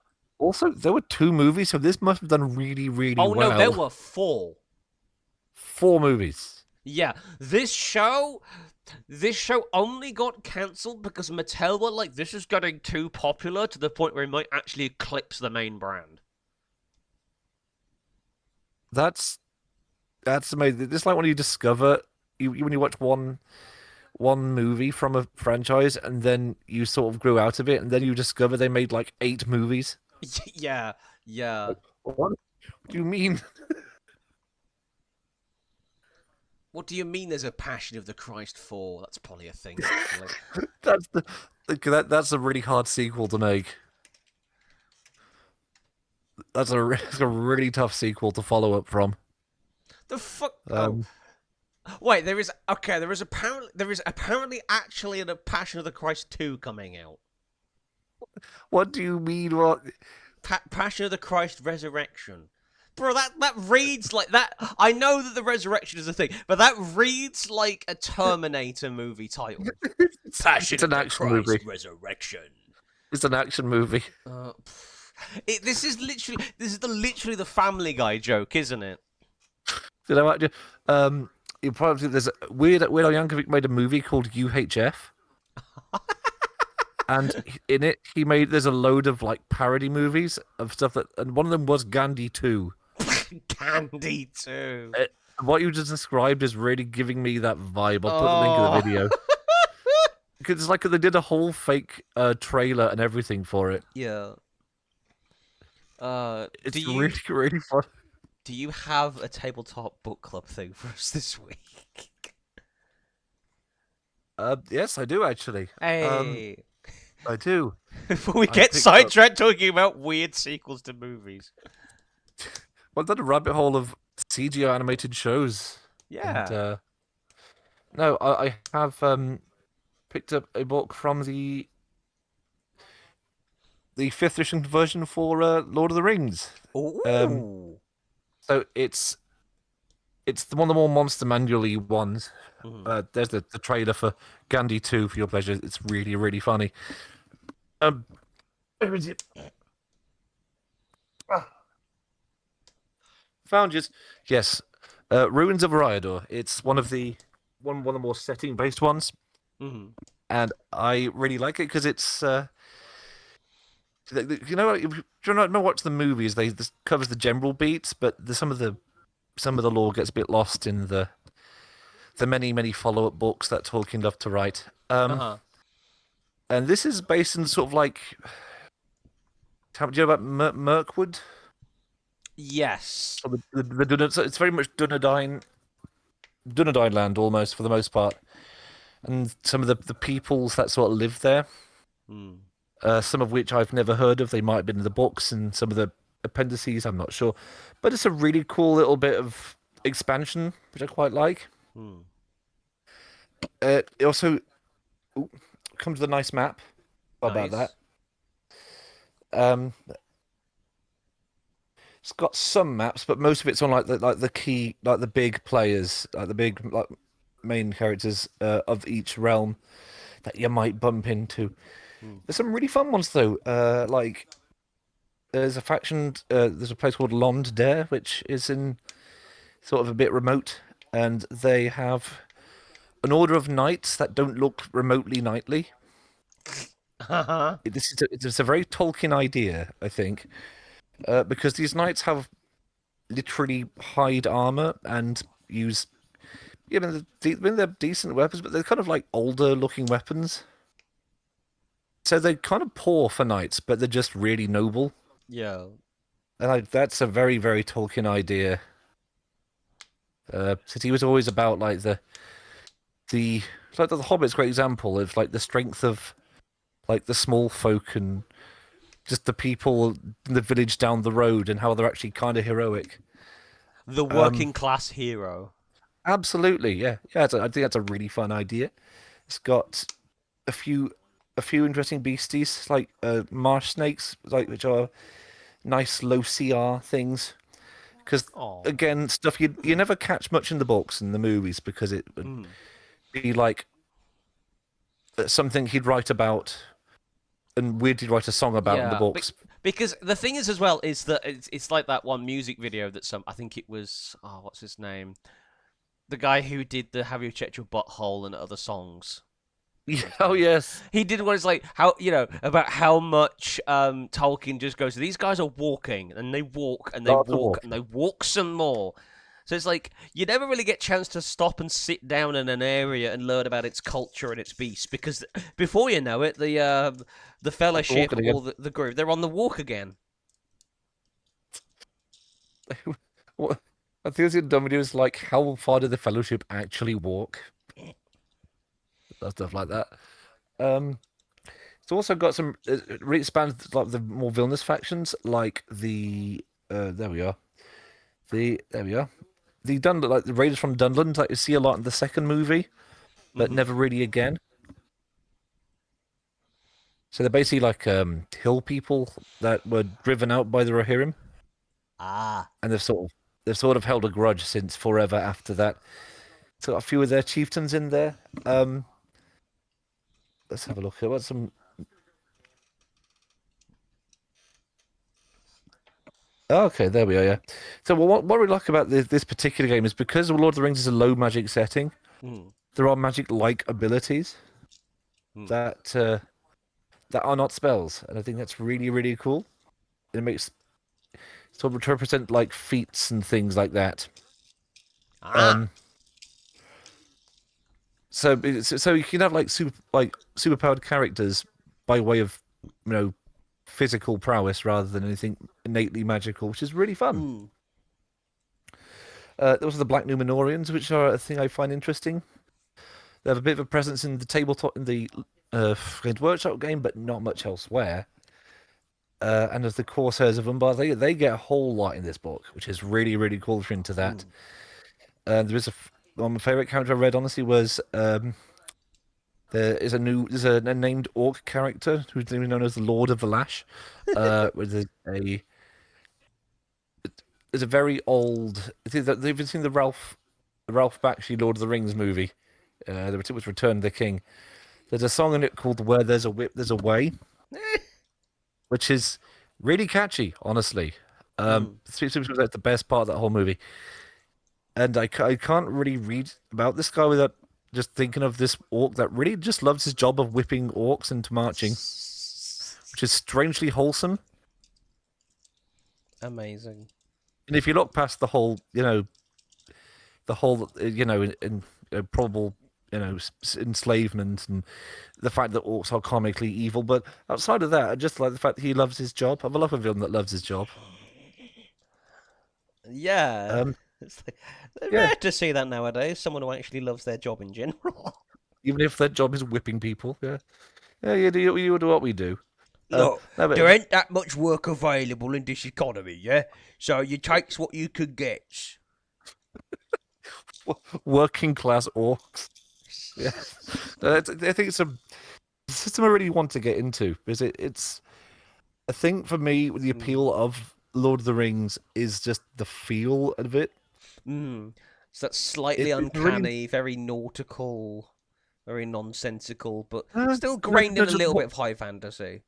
there were two movies, so this must have done really, really Oh no, there well. were 4. 4 movies. Yeah, this show only got cancelled because Mattel were like, this is getting too popular to the point where it might actually eclipse the main brand. That's amazing. This is like when you discover when you watch one movie from a franchise and then you sort of grew out of it and then you discover they made like 8 movies. Yeah, yeah. Like, what do you mean? What do you mean there's a Passion of the Christ 4? That's probably a thing, actually. That's that's a really hard sequel to make. That's a really tough sequel to follow up from. The fuck? Oh. Um, Wait, there is apparently actually a Passion of the Christ 2 coming out. what do you mean? What? Passion of the Christ Resurrection. Bro, that reads like that. I know that the resurrection is a thing, but that reads like a Terminator movie title. Passion It's of an the action Christ movie. Resurrection. It's an action movie. This is literally the Family Guy joke, isn't it? You know what? You probably there's a Weird Al Yankovic made a movie called UHF, and in it there's a load of like parody movies of stuff and one of them was Gandhi 2. Candy too. What you just described is really giving me that vibe. I'll put the link in the video. because it's like they did a whole fake trailer and everything for it. Yeah. Do It's you really really fun. do you have a tabletop book club thing for us this week? Yes, I do actually. Hey, I do. before we I get picked up. sidetracked talking about weird sequels to movies. Well, done a rabbit hole of CGI animated shows, and Yeah. no, I have picked up a book from the fifth edition version for Lord of the Rings. Um, Ooh. so it's one of the more monster manual-y ones. Mhm. There's the trailer for Gandhi 2 for your pleasure. It's really really funny. Um, where is it? Ah, found it. Yes, Ruins of Rhyador. It's one of the more setting-based ones, Mhm. and I really like it because it's you know, if you not watch the movies, they this covers the general beats, but some of the lore gets a bit lost in the many follow-up books that Tolkien loved to write. Uh-huh. And this is based in sort of like, do you know about Mirkwood? Yes. Or so it's very much Dunedain land almost for the most part, and some of the peoples that sort of live there. Hmm. Some of which I've never heard of. They might have been in the books and some of the appendices. I'm not sure, but it's a really cool little bit of expansion, which I quite like. Hmm. It also comes with a nice map. How about that? Nice. Um, it's got some maps, but most of it's on like the key, like the big players, like the big like main characters of each realm that you might bump into. Hmm. There's some really fun ones though. Like there's a faction. There's a place called Lond Dare, which is in sort of a bit remote, and they have an order of knights that don't look remotely knightly. Uh-huh. It's a very Tolkien idea, I think, because these knights have literally hide armor and use, you know, they're decent weapons, but they're kind of like older looking weapons. So they're kind of poor for knights, but they're just really noble. Yeah. And that's a very, very Tolkien idea. Because he was always about like the like the Hobbit's a great example of like the strength of like the small folk and just the people in the village down the road and how they're actually kind of heroic. The Um, working class hero. Absolutely, yeah, yeah. I think that's a really fun idea. It's got a few a few interesting beasties like marsh snakes, like which are nice low CR things. Because Oh. again, stuff you never catch much in the books and the movies because it would Mm. be like something he'd write about and weirdly write a song about in the Yeah, books. because the thing is as well is that it's like that one music video that some I think it was what's his name, the guy who did the Have You Checked Your Butthole and other songs. Yeah, What's his oh name? yes, He did one. It's like how about how much Tolkien just goes. These guys are walking and they walk and they lots of walk and walking. they walk some more. So it's like you never really get a chance to stop and sit down in an area and learn about its culture and its beasts because before you know it, the Off the Fellowship walking again. or the group they're on the walk again. What? I think it's dumb videos like how far did the Fellowship actually walk? Stuff like that. Um, it's also got some really expands like the more villainous factions, like there we are. There we are. The Dunland, like the Raiders from Dunland, like you see a lot in the second movie, but Hmm. never really again. So they're basically like hill people that were driven out by the Rohirrim, Ah. and they've sort of held a grudge since forever after that. So a few of their chieftains in there. Um, let's have a look here. What's some? Oh, okay, there we are. Yeah. So what we like about this particular game is because Lord of the Rings is a low magic setting. Hmm. There are magic-like abilities Hmm. that that are not spells, and I think that's really really cool. It makes sort of represent like feats and things like that. Ah. Um, so you can have like superpowered characters by way of physical prowess rather than anything innately magical, which is really fun. Mm. Those are the Black Numenorians, which are a thing I find interesting. They have a bit of a presence in the tabletop in the Games Workshop game, but not much elsewhere. And as the Corsairs of Umbar, they get a whole lot in this book, which is really, really cool if you're into that. There is one of my favorite character I read, honestly, was there's a named orc character who's known as the Lord of the Lash. With there's a very old. I think that they've seen the Ralph Bakshi Lord of the Rings movie. It was Return of the King. There's a song in it called "Where There's a Whip, There's a Way," which is really catchy, honestly. Seems like the best part of that whole movie. And I can't really read about this guy without just thinking of this orc that really just loves his job of whipping orcs into marching, which is strangely wholesome. Amazing. And if you look past the whole, probable, enslavement and the fact that orcs are comically evil, but outside of that, I just like the fact that he loves his job. I have a love of him that loves his job. Yeah. It's rare to see that nowadays. Someone who actually loves their job in general. Even if their job is whipping people. Yeah. Yeah, you do what we do. Look, there ain't that much work available in this economy, yeah? So you takes what you could get. Working class orcs. Yeah. I think it's a system I really want to get into because it's I think for me the appeal of Lord of the Rings is just the feel of it. So that's slightly uncanny, very nautical, very nonsensical, but still grained in a little bit of high fantasy.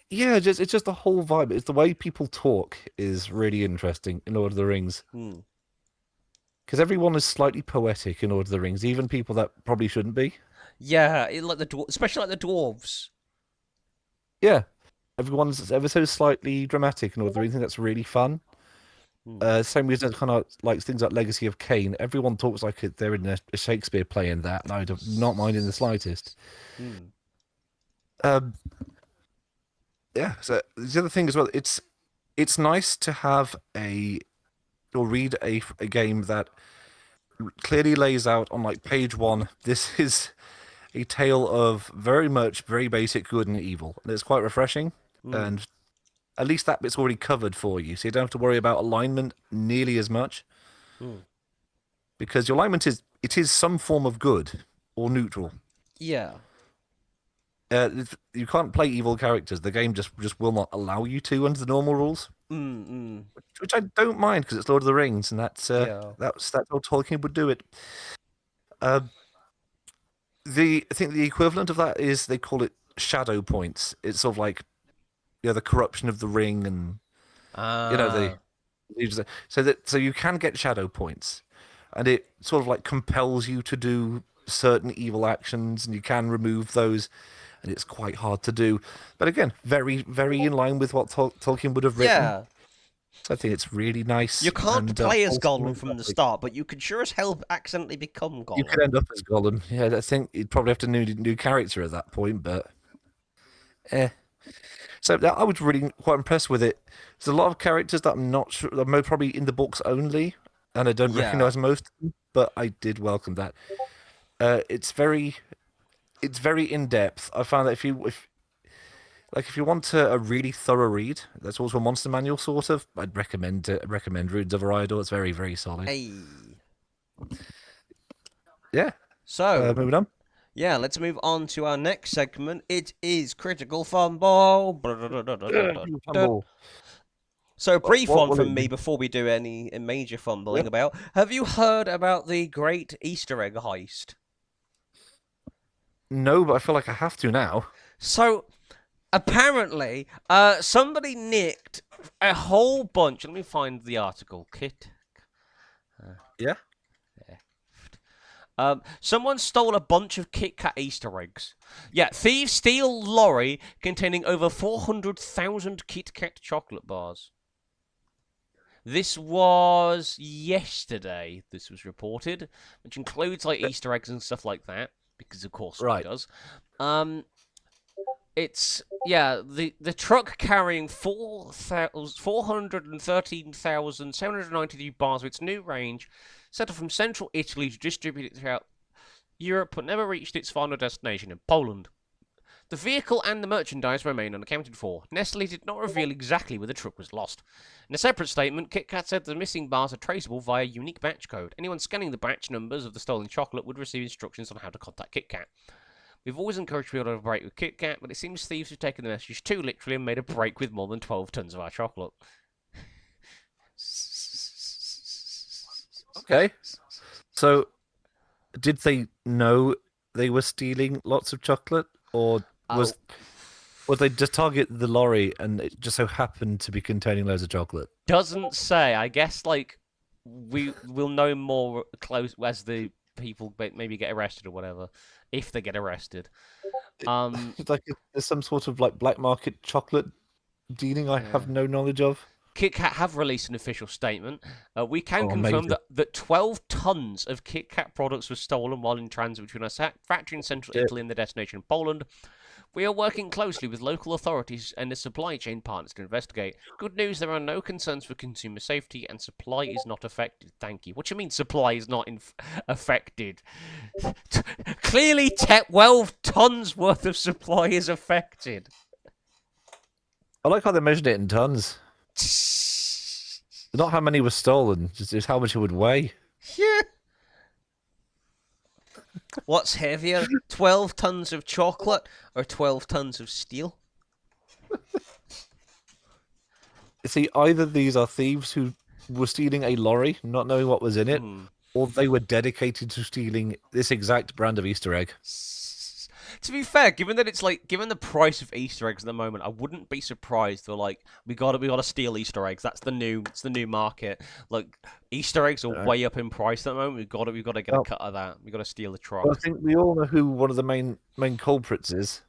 Yeah, it's just the whole vibe. It's the way people talk is really interesting in Lord of the Rings. Because everyone is slightly poetic in Lord of the Rings, even people that probably shouldn't be. Yeah, especially like the dwarves. Yeah, everyone's ever so slightly dramatic in Lord of the Rings. I think that's really fun. Same reason kind of like things like Legacy of Kain. Everyone talks like they're in a Shakespeare play in that, and I do not mind in the slightest. Yeah. So the other thing as well, it's nice to have or read a game that clearly lays out on like page 1. This is a tale of very basic good and evil, and it's quite refreshing. And at least that bit's already covered for you, so you don't have to worry about alignment nearly as much. Because your alignment is some form of good or neutral. Yeah. You can't play evil characters. The game just will not allow you to under the normal rules. Which I don't mind because it's Lord of the Rings, and that's how Tolkien would do it. I think the equivalent of that is they call it shadow points. It's sort of like the corruption of the ring, and so you can get shadow points, and it sort of like compels you to do certain evil actions, and you can remove those, and it's quite hard to do. But again, very, very in line with what Tolkien would have written. Yeah. So I think it's really nice. You can't play as Gollum from the start, but you could sure as hell accidentally become Gollum. You could end up as Gollum. Yeah, I think you'd probably have to new character at that point, but So I was really quite impressed with it. There's a lot of characters that I'm not sure are probably in the books only, and I don't recognize most of them, but I did welcome that. It's very in depth. I found that if you want a really thorough read, that's also a monster manual sort of. I'd recommend Runes of Eriador. It's very, very solid. Hey. Yeah. So moving on. Yeah, let's move on to our next segment. It is Critical Fumble. So, brief one from me before we do any major fumbling about. Have you heard about the Great Easter Egg Heist? No, but I feel like I have to now. So, apparently, somebody nicked a whole bunch. Let me find the article. Yeah? Someone stole a bunch of Kit Kat Easter eggs. Yeah, thieves steal lorry containing over 400,000 Kit Kat chocolate bars. This was yesterday. This was reported, which includes like Easter eggs and stuff like that, because of course it Right. does. It's the truck carrying 413,793 bars of its new range, set off from central Italy to distribute it throughout Europe, but never reached its final destination in Poland. The vehicle and the merchandise remain unaccounted for. Nestle did not reveal exactly where the truck was lost. In a separate statement, KitKat said the missing bars are traceable via a unique batch code. Anyone scanning the batch numbers of the stolen chocolate would receive instructions on how to contact KitKat. We've always encouraged people to have a break with KitKat, but it seems thieves have taken the message too literally and made a break with more than 12 tons of our chocolate. Okay. So, did they know they were stealing lots of chocolate, or was they just target the lorry and it just so happened to be containing loads of chocolate? Doesn't say. I guess like we will know more close as the people maybe get arrested or whatever, if they get arrested. It's like there's some sort of like black market chocolate dealing I have no knowledge of. KitKat have released an official statement. We can confirm Amazing. that 12 tons of KitKat products were stolen while in transit between our factory in central Italy and the destination Poland. We are working closely with local authorities and the supply chain partners to investigate. Good news, there are no concerns for consumer safety and supply is not affected. Thank you. What do you mean supply is not affected? Clearly 12 tons worth of supply is affected. I like how they measured it in tons. Not how many were stolen, just how much it would weigh. Yeah. What's heavier, 12 tons of chocolate or 12 tons of steel? See, either these are thieves who were stealing a lorry, not knowing what was in it, or they were dedicated to stealing this exact brand of Easter egg. To be fair, given that it's like, given the price of Easter eggs at the moment, I wouldn't be surprised. They're like, we gotta steal Easter eggs. It's the new market. Like Easter eggs are way up in price at the moment. We've got to get a cut of that. We got to steal the truck. Well, I think we all know who one of the main culprits is.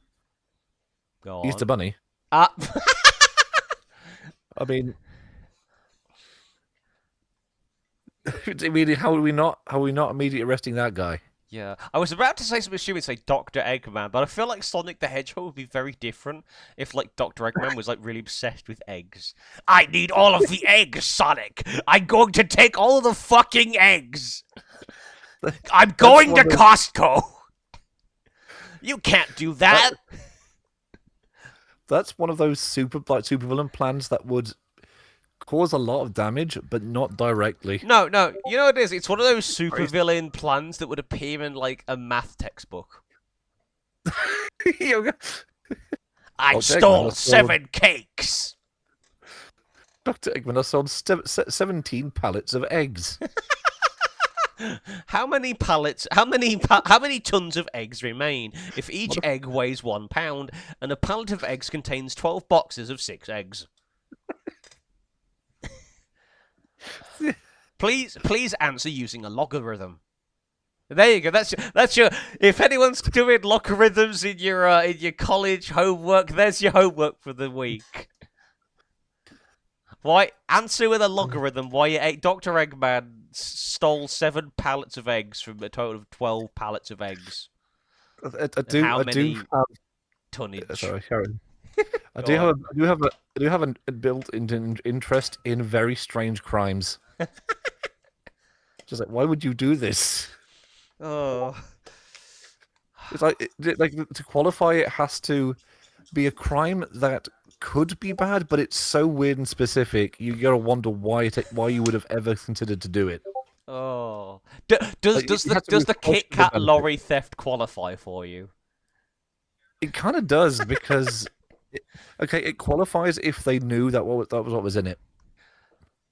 Go on. Easter Bunny. I mean, how are we not immediately arresting that guy? Yeah, I was about to say something stupid, say Dr. Eggman, but I feel like Sonic the Hedgehog would be very different if, like, Dr. Eggman was, like, really obsessed with eggs. I need all of the eggs, Sonic! I'm going to take all the fucking eggs! I'm going to Costco! You can't do that! That's one of those supervillain plans that would cause a lot of damage, but not directly. No, you know what it is? It's one of those supervillain plans that would appear in, like, a math textbook. I stole 7 cakes! Dr. Eggman has sold 17 pallets of eggs. How many tons of eggs remain if each egg weighs 1 pound and a pallet of eggs contains 12 boxes of 6 eggs? Please answer using a logarithm. There you go. That's your. If anyone's doing logarithms in your college homework, there's your homework for the week. Why answer with a logarithm? Why Dr. Eggman stole 7 pallets of eggs from a total of 12 pallets of eggs? I do have tonnage. Sorry, Karen. I do have a built-in interest in very strange crimes. Just like, why would you do this? Oh, it's like to qualify, it has to be a crime that could be bad, but it's so weird and specific. You gotta wonder why you would have ever considered to do it. Oh, does the Kit Kat lorry theft qualify for you? It kind of does because, it qualifies if they knew that was what was in it.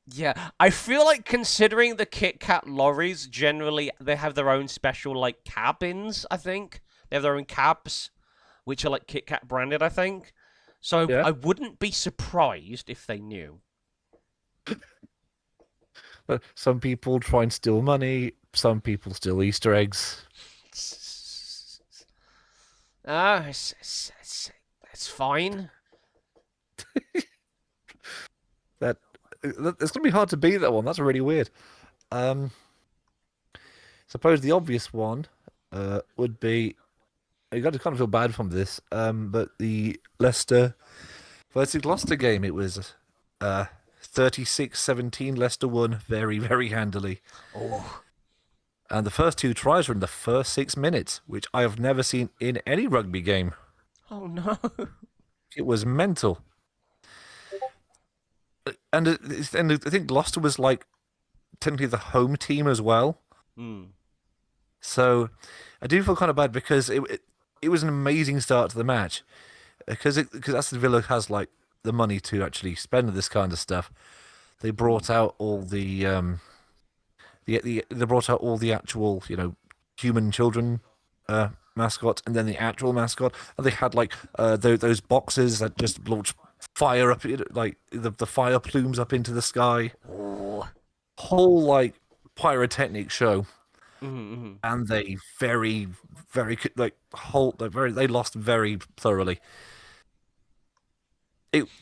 Yeah, I feel like considering the Kit Kat lorries, generally they have their own special like cabins. I think they have their own cabs, which are like Kit Kat branded. I think. So I wouldn't be surprised if they knew. Some people try and steal money. Some people steal Easter eggs. It's fine. it's going to be hard to beat that one. That's really weird. Um, suppose the obvious one would be you got to kind of feel bad from this, but the Leicester versus Gloucester game. It was 36-17. Leicester won very, very handily. Oh, And the first two tries were in the first 6 minutes, which I have never seen in any rugby game. oh no. It was mental. And I think Gloucester was like technically the home team as well. Hmm. So I do feel kind of bad because it was an amazing start to the match because Aston Villa has like the money to actually spend this kind of stuff. They brought out all they brought out all the actual human children mascots and then the actual mascot, and they had like those boxes that just launch fire up, like the fire plumes up into the sky. Oh. Whole like pyrotechnic show, Mm-hmm. and they they lost very thoroughly.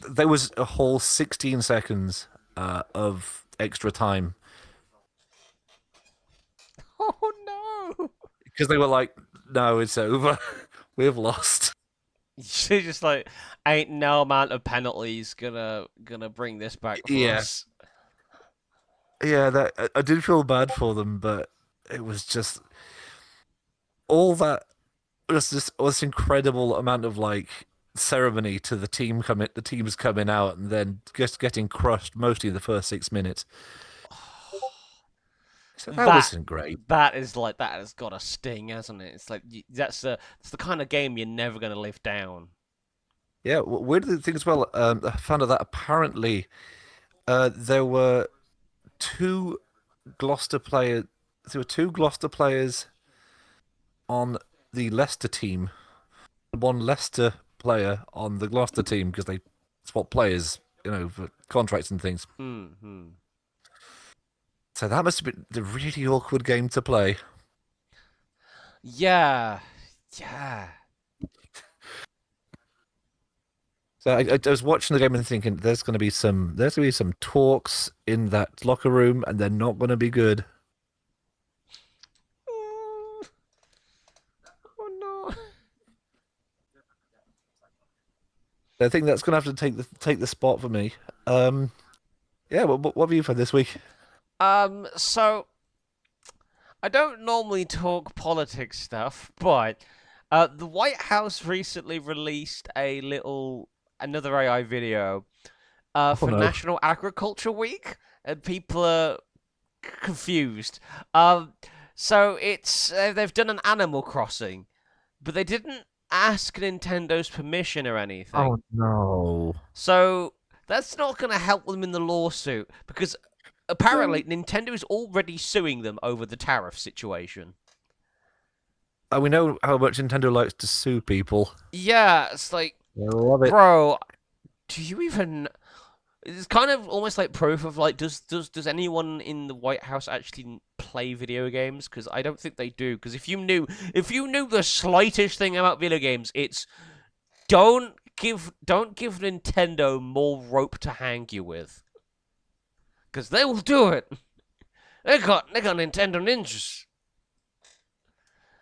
There was a whole 16 seconds of extra time Oh no. because they were like, "No, it's over. We've lost." She's just like, ain't no amount of penalties gonna bring this back for Yeah, us. yeah. That I did feel bad for them, but it was just all that was just this incredible amount of like ceremony to the teams coming out and then just getting crushed mostly in the first 6 minutes. So that That wasn't great. that is like that has got a sting, hasn't it? It's like that's the kind of game you're never gonna live down. Yeah, weird thing as well. I found out that apparently there were two Gloucester players. There were two Gloucester players on the Leicester team, one Leicester player on the Gloucester team because they swap players, for contracts and things. Hmm. So that must have been the really awkward game to play. Yeah, yeah. So I was watching the game and thinking, there's going to be some talks in that locker room, and they're not going to be good. Mm, oh no. I think that's going to have to take the spot for me. Yeah. What have you found this week? So I don't normally talk politics stuff, but the White House recently released another AI video Oh for no. National Agriculture Week, and people are confused. Um, so it's they've done an Animal Crossing, but they didn't ask Nintendo's permission or anything. Oh no. So that's not going to help them in the lawsuit because apparently Nintendo is already suing them over the tariff situation. We know how much Nintendo likes to sue people. Yeah, it's like, I love it. bro, do you even? It's kind of almost like proof of like, does anyone in the White House actually play video games? Because I don't think they do. Because if you knew the slightest thing about video games, it's don't give Nintendo more rope to hang you with. Because they will do it. They got Nintendo ninjas.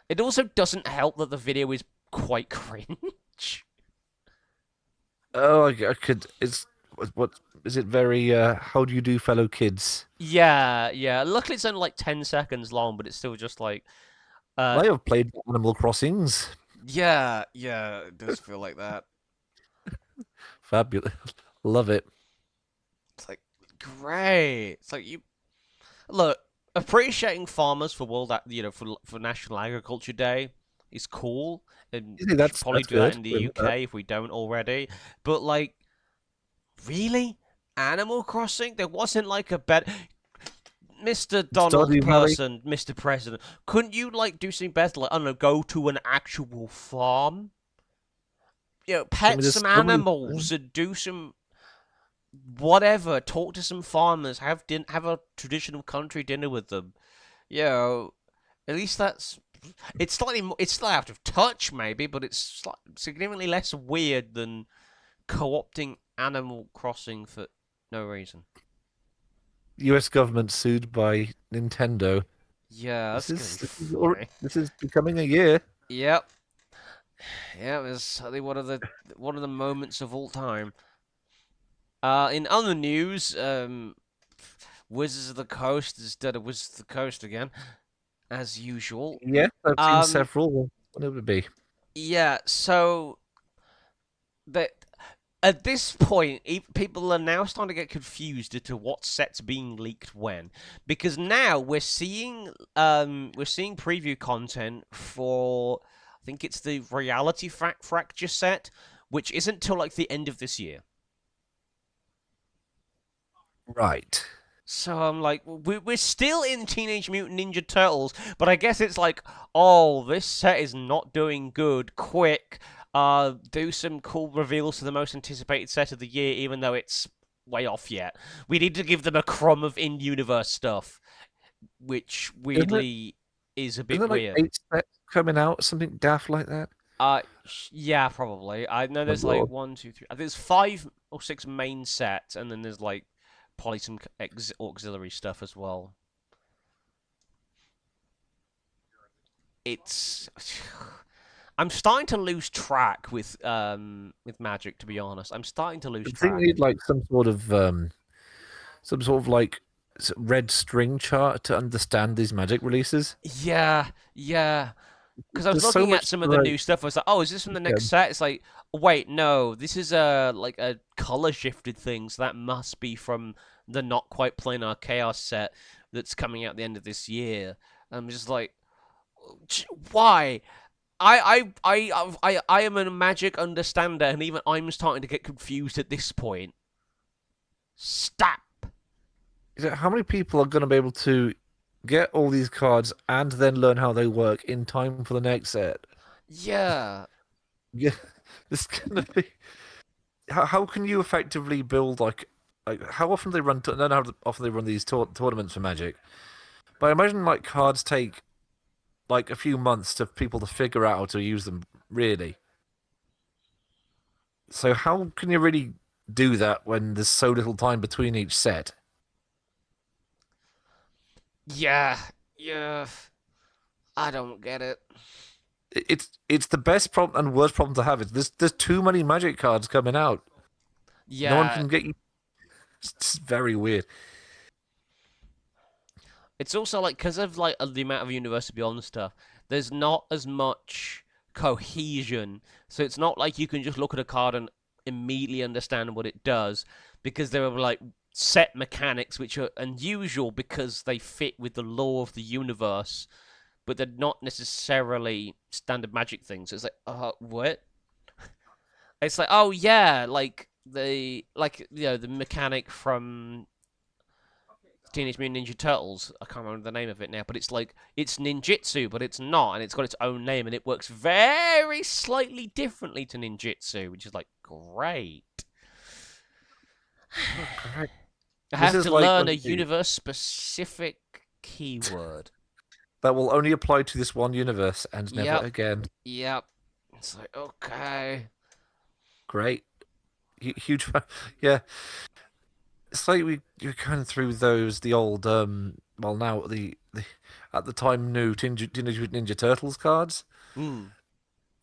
It also doesn't help that the video is quite cringe. Oh, I could. What is it? Very. How do you do, fellow kids? Yeah. Luckily, it's only like 10 seconds long, but it's still just like, I have played Animal Crossings. yeah. It does feel like that. Fabulous. Love it. It's like great. It's like you look appreciating farmers for for National Agriculture Day is cool, and You think we should that's probably that's do that good? in the UK if we don't already. But like, really, Animal Crossing? There wasn't like a better. Mr. Donald Stardew Valley. Person, Mr. President, couldn't you like do something better? Like I don't know, go to an actual farm, Give me pet the some strawberry. animals and do some whatever. Talk to some farmers. Have a traditional country dinner with them. At least that's it's still out of touch maybe, but it's significantly less weird than co-opting Animal Crossing for no reason. U.S. government sued by Nintendo. Yeah, This that's gonna is be this is, funny. this is becoming a year. Yep. Yeah, it was I think one of the moments of all time. In other news, Wizards of the Coast is dead of Wizards of the Coast again, as usual. Yeah, I've seen Um, several. What would it be? yeah, so that at this point, people are now starting to get confused as to what set's being leaked when, because now we're seeing preview content for I think it's the Reality Fracture set, which isn't till like the end of this year. Right. So I'm like, we're still in Teenage Mutant Ninja Turtles, but I guess it's like, oh, this set is not doing good. Quick, do some cool reveals to the most anticipated set of the year, even though it's way off yet. We need to give them a crumb of in-universe stuff, which Isn't it? weirdly is a Isn't bit there like weird. 8 sets coming out? Something daft like that? Yeah, probably. I know Oh there's like Lord. one, two, three. There's 5 or 6 main sets, and then there's like probably some auxiliary stuff as well. It's I'm starting to lose track with Magic, to be honest. I'm starting to lose I think we track. need like some sort of like red string chart to understand these Magic releases. Yeah, yeah. Because I was There's so looking at much some of the like new stuff. I was like, oh, is this from the yeah, next set? It's like, wait, no, this is a like a color shifted thing, so that must be from the not quite planar chaos set that's coming out at the end of this year. I'm just like, why? I am a Magic understander, and even I'm starting to get confused at this point. Stop. how many people are going to be able to get all these cards and then learn how they work in time for the next set? Yeah. Yeah, this going to be. How can you effectively build like how often they run? I don't know how often they run these tournaments for Magic, but I imagine like cards take like a few months to people to figure out how to use them. Really, so how can you really do that when there's so little time between each set? Yeah. Yeah. I don't get it. It's the best problem and worst problem to have. Is there's too many Magic cards coming out. No one Yeah. can get you. It's very weird. It's also like because of like the amount of Universe Beyond stuff, there's not as much cohesion. So it's not like you can just look at a card and immediately understand what it does because there are like set mechanics which are unusual because they fit with the law of the universe, but they're not necessarily standard Magic things. So it's like, what? It's like, oh yeah, the mechanic from Teenage Mutant Ninja Turtles. I can't remember the name of it now, but it's like it's ninjutsu, but it's not, and it's got its own name, and it works very slightly differently to ninjutsu, which is like great. Oh, great. I This have is to like learn one a of the universe-specific keyword. that will only apply to this one universe and never Yep, again. yep. It's like okay. Great, huge, yeah. It's like you're going through the old well now the at the time new Teenage Mutant Ninja Turtles cards, Hmm.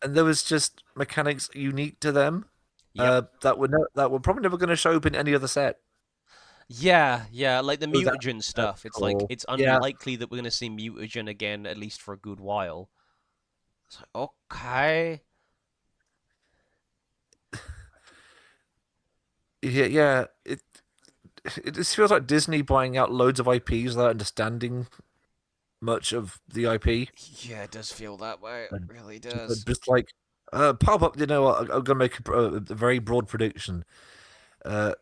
and there was just mechanics unique to them Yep. that were probably never going to show up in any other set. Yeah, yeah, like the So mutagen that's stuff. It's like cool. it's Yeah, unlikely that we're gonna see mutagen again, at least for a good while. It's like, okay. yeah, yeah. It just feels like Disney buying out loads of IPs without understanding much of the IP. Yeah, it does feel that way. It And really just, does. just like pop up. You know what? I'm gonna make a very broad prediction.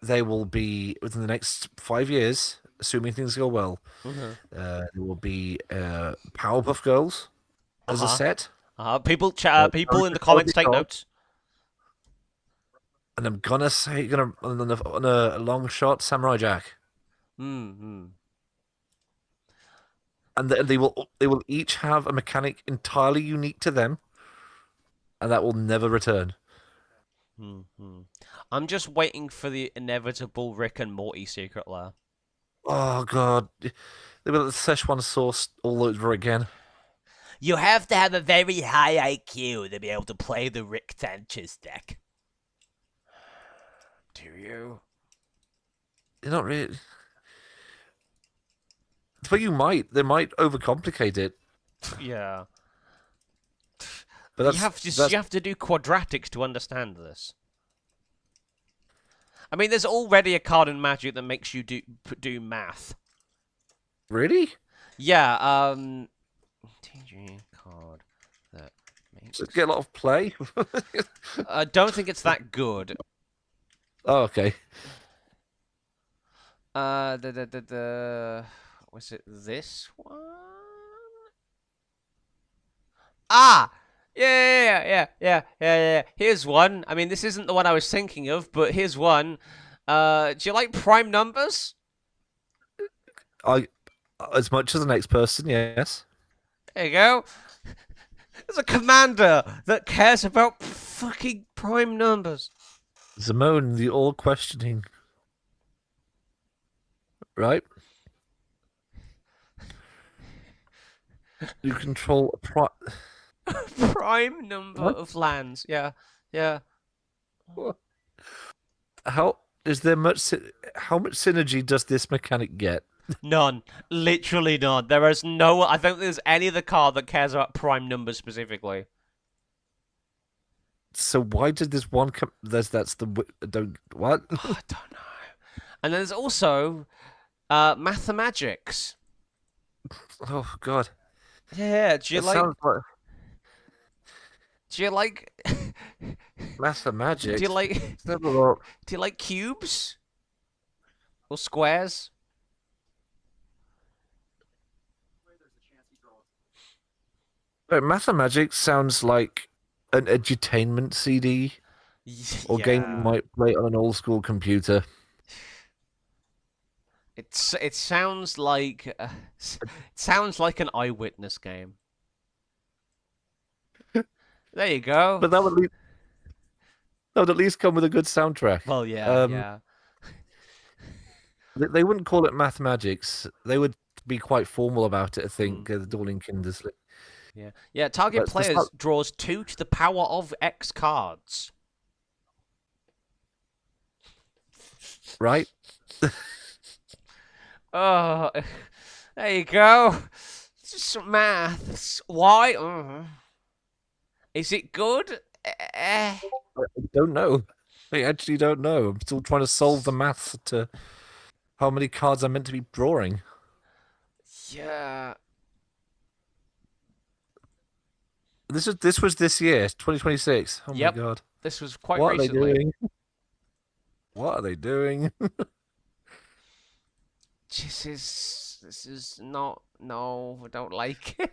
They will be within the next 5 years, assuming things go well. Uh-huh. There will be Powerpuff Girls as a Uh-huh. set. People in the comments Cozy take Dog, notes. and I'm gonna say gonna on a long shot, Samurai Jack, Hmm. and they will each have a mechanic entirely unique to them, and that will never return. Hmm. I'm just waiting for the inevitable Rick and Morty secret lair. Oh god, they were the Szechuan sauce all over again. You have to have a very high IQ to be able to play the Rick Sanchez deck. Do you? They're not really. But they might overcomplicate it. Yeah. But You have to do quadratics to understand this. I mean, there's already a card in Magic that makes you do math. really. Yeah. TG card that makes. Does it get a lot of play? I don't think it's that good. Oh, okay. Was it this one? Ah! Yeah. Here's one. I mean, this isn't the one I was thinking of, but here's one. Do you like prime numbers? I, as much as the next person, yes. There you go. There's a commander that cares about fucking prime numbers. Zamone, the all-questioning. Right? You control a Prime number of lands. Yeah. How is there much? How much synergy does this mechanic get? None. Literally none. There is no. I don't think there's any other card that cares about prime numbers specifically. So why did this one come? That's the don't what? I don't know. And there's also Mathemagics. Oh God. Yeah. Do you That like? sounds like Do you like? Master Magic. Do you like? Let's have a look. Do you like cubes or squares? But Master Magic sounds like an edutainment CD or game you Yeah. might play on an old school computer. It sounds like it sounds like an eyewitness game. There you go. But that would at least come with a good soundtrack. Well, yeah, Um, yeah. they wouldn't call it Math Magics. They would be quite formal about it, I think, the Dueling Kindersley. Yeah. Target But players draws 2 to the power of X cards. Right? Oh, there you go. It's just some maths. Why? Is it good? I don't know. I actually don't know. I'm still trying to solve the maths to how many cards I'm meant to be drawing. Yeah. This was this year, 2026. Oh Yep. my god. This was quite What recently. are they doing? What are they doing? This is not. No, I don't like it.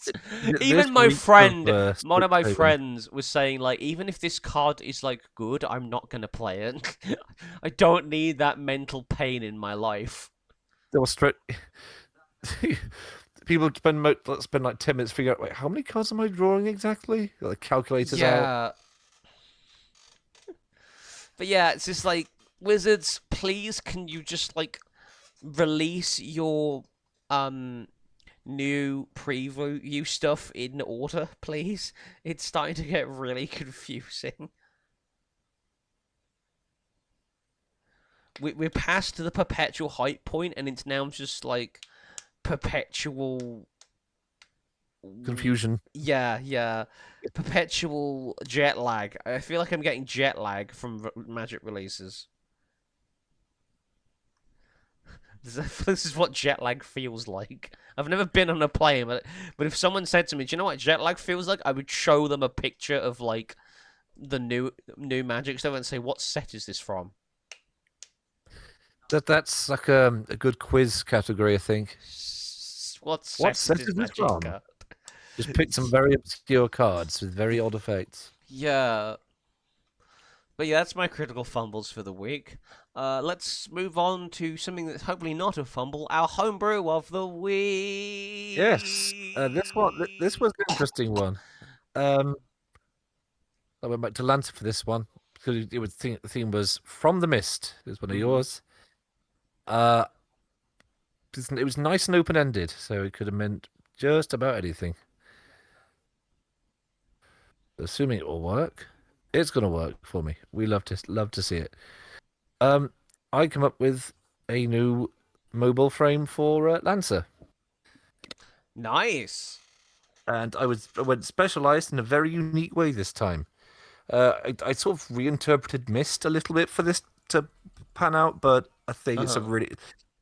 This Even my week of, friend, one of my Strixhaven. friends, was saying like, even if this card is like good, I'm not gonna play it. I don't need that mental pain in my life. They were straight. People spend like 10 minutes figuring out, wait, how many cards am I drawing exactly? Like calculators out. Yeah. But yeah, it's just like, Wizards, please can you just like release your new preview stuff in order, please? It's starting to get really confusing. We're past the perpetual hype point, and it's now just like perpetual Confusion. Yeah. Perpetual jet lag. I feel like I'm getting jet lag from Magic releases. This is what jet lag feels like. I've never been on a plane, but if someone said to me, "Do you know what jet lag feels like?" I would show them a picture of like the new Magic stuff and say, "What set is this from?" That's like a good quiz category, I think. What What set set is is this Magic from? card? Just pick some very obscure cards with very odd effects. Yeah. But yeah, that's my critical fumbles for the week. Let's move on to something that's hopefully not a fumble. Our homebrew of the week. Yes, this was an interesting one. I went back to Lanta for this one because the theme was From the Mist. Is one of yours. it was nice and open-ended, so it could have meant just about anything. Assuming it will work, it's gonna work for me. We love to see it. I come up with a new mobile frame for Lancer, Nice. and I went specialized in a very unique way this time. I sort of reinterpreted Mist a little bit for this to pan out, but I think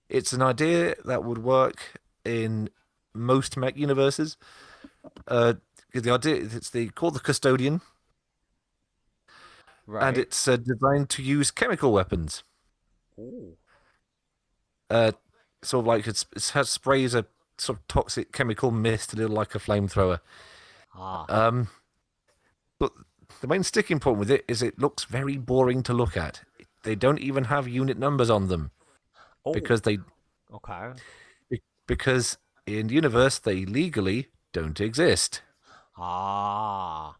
it's an idea that would work in most mech universes. The idea it's called the Custodian, Right. and it's designed to use chemical weapons. Ooh. Sort of like it has sprays a sort of toxic chemical mist, a little like a flamethrower. Ah. But the main sticking point with it is it looks very boring to look at. They don't even have unit numbers on them Oh. because Okay. because in the universe they legally don't exist. Ah.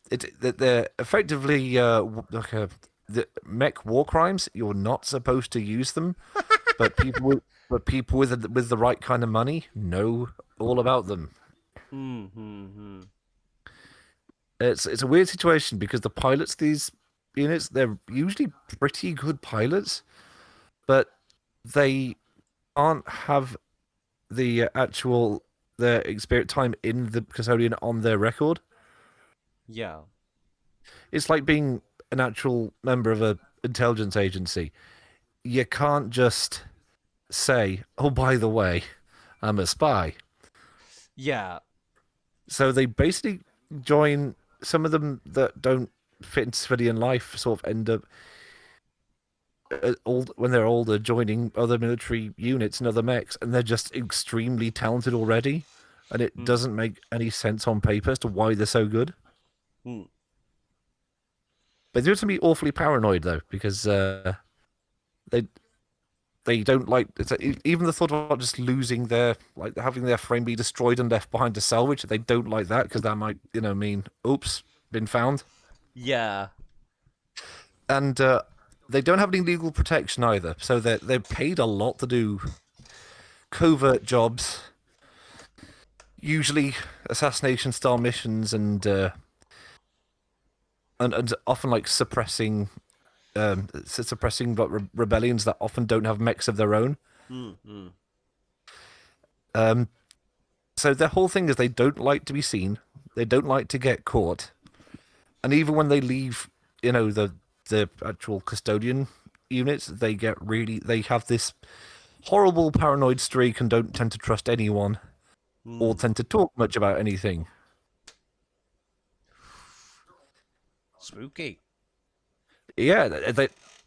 They're effectively the mech war crimes. You're not supposed to use them, but people with the right kind of money know all about them. Hmm. It's a weird situation because the pilots of these units, they're usually pretty good pilots, but they aren't have the actual their experience time in the custodian on their record. Yeah. It's like being an actual member of an intelligence agency. You can't just say, "Oh, by the way, I'm a spy." Yeah. So they basically join some of them that don't fit into civilian life. Sort of end up when they're older, joining other military units and other mechs, and they're just extremely talented already, and it doesn't make any sense on paper as to why they're so good. Hmm. They do to be awfully paranoid though, because they don't like even the thought about just losing having their frame be destroyed and left behind to salvage. They don't like that because that might mean oops, been found. Yeah. And they don't have any legal protection either, so they're paid a lot to do covert jobs, usually assassination style missions, and often like suppressing rebellions that often don't have mechs of their own. So their whole thing is they don't like to be seen, they don't like to get caught, and even when they leave, the actual custodian units, they have this horrible paranoid streak and don't tend to trust anyone or tend to talk much about anything. Spooky. Yeah,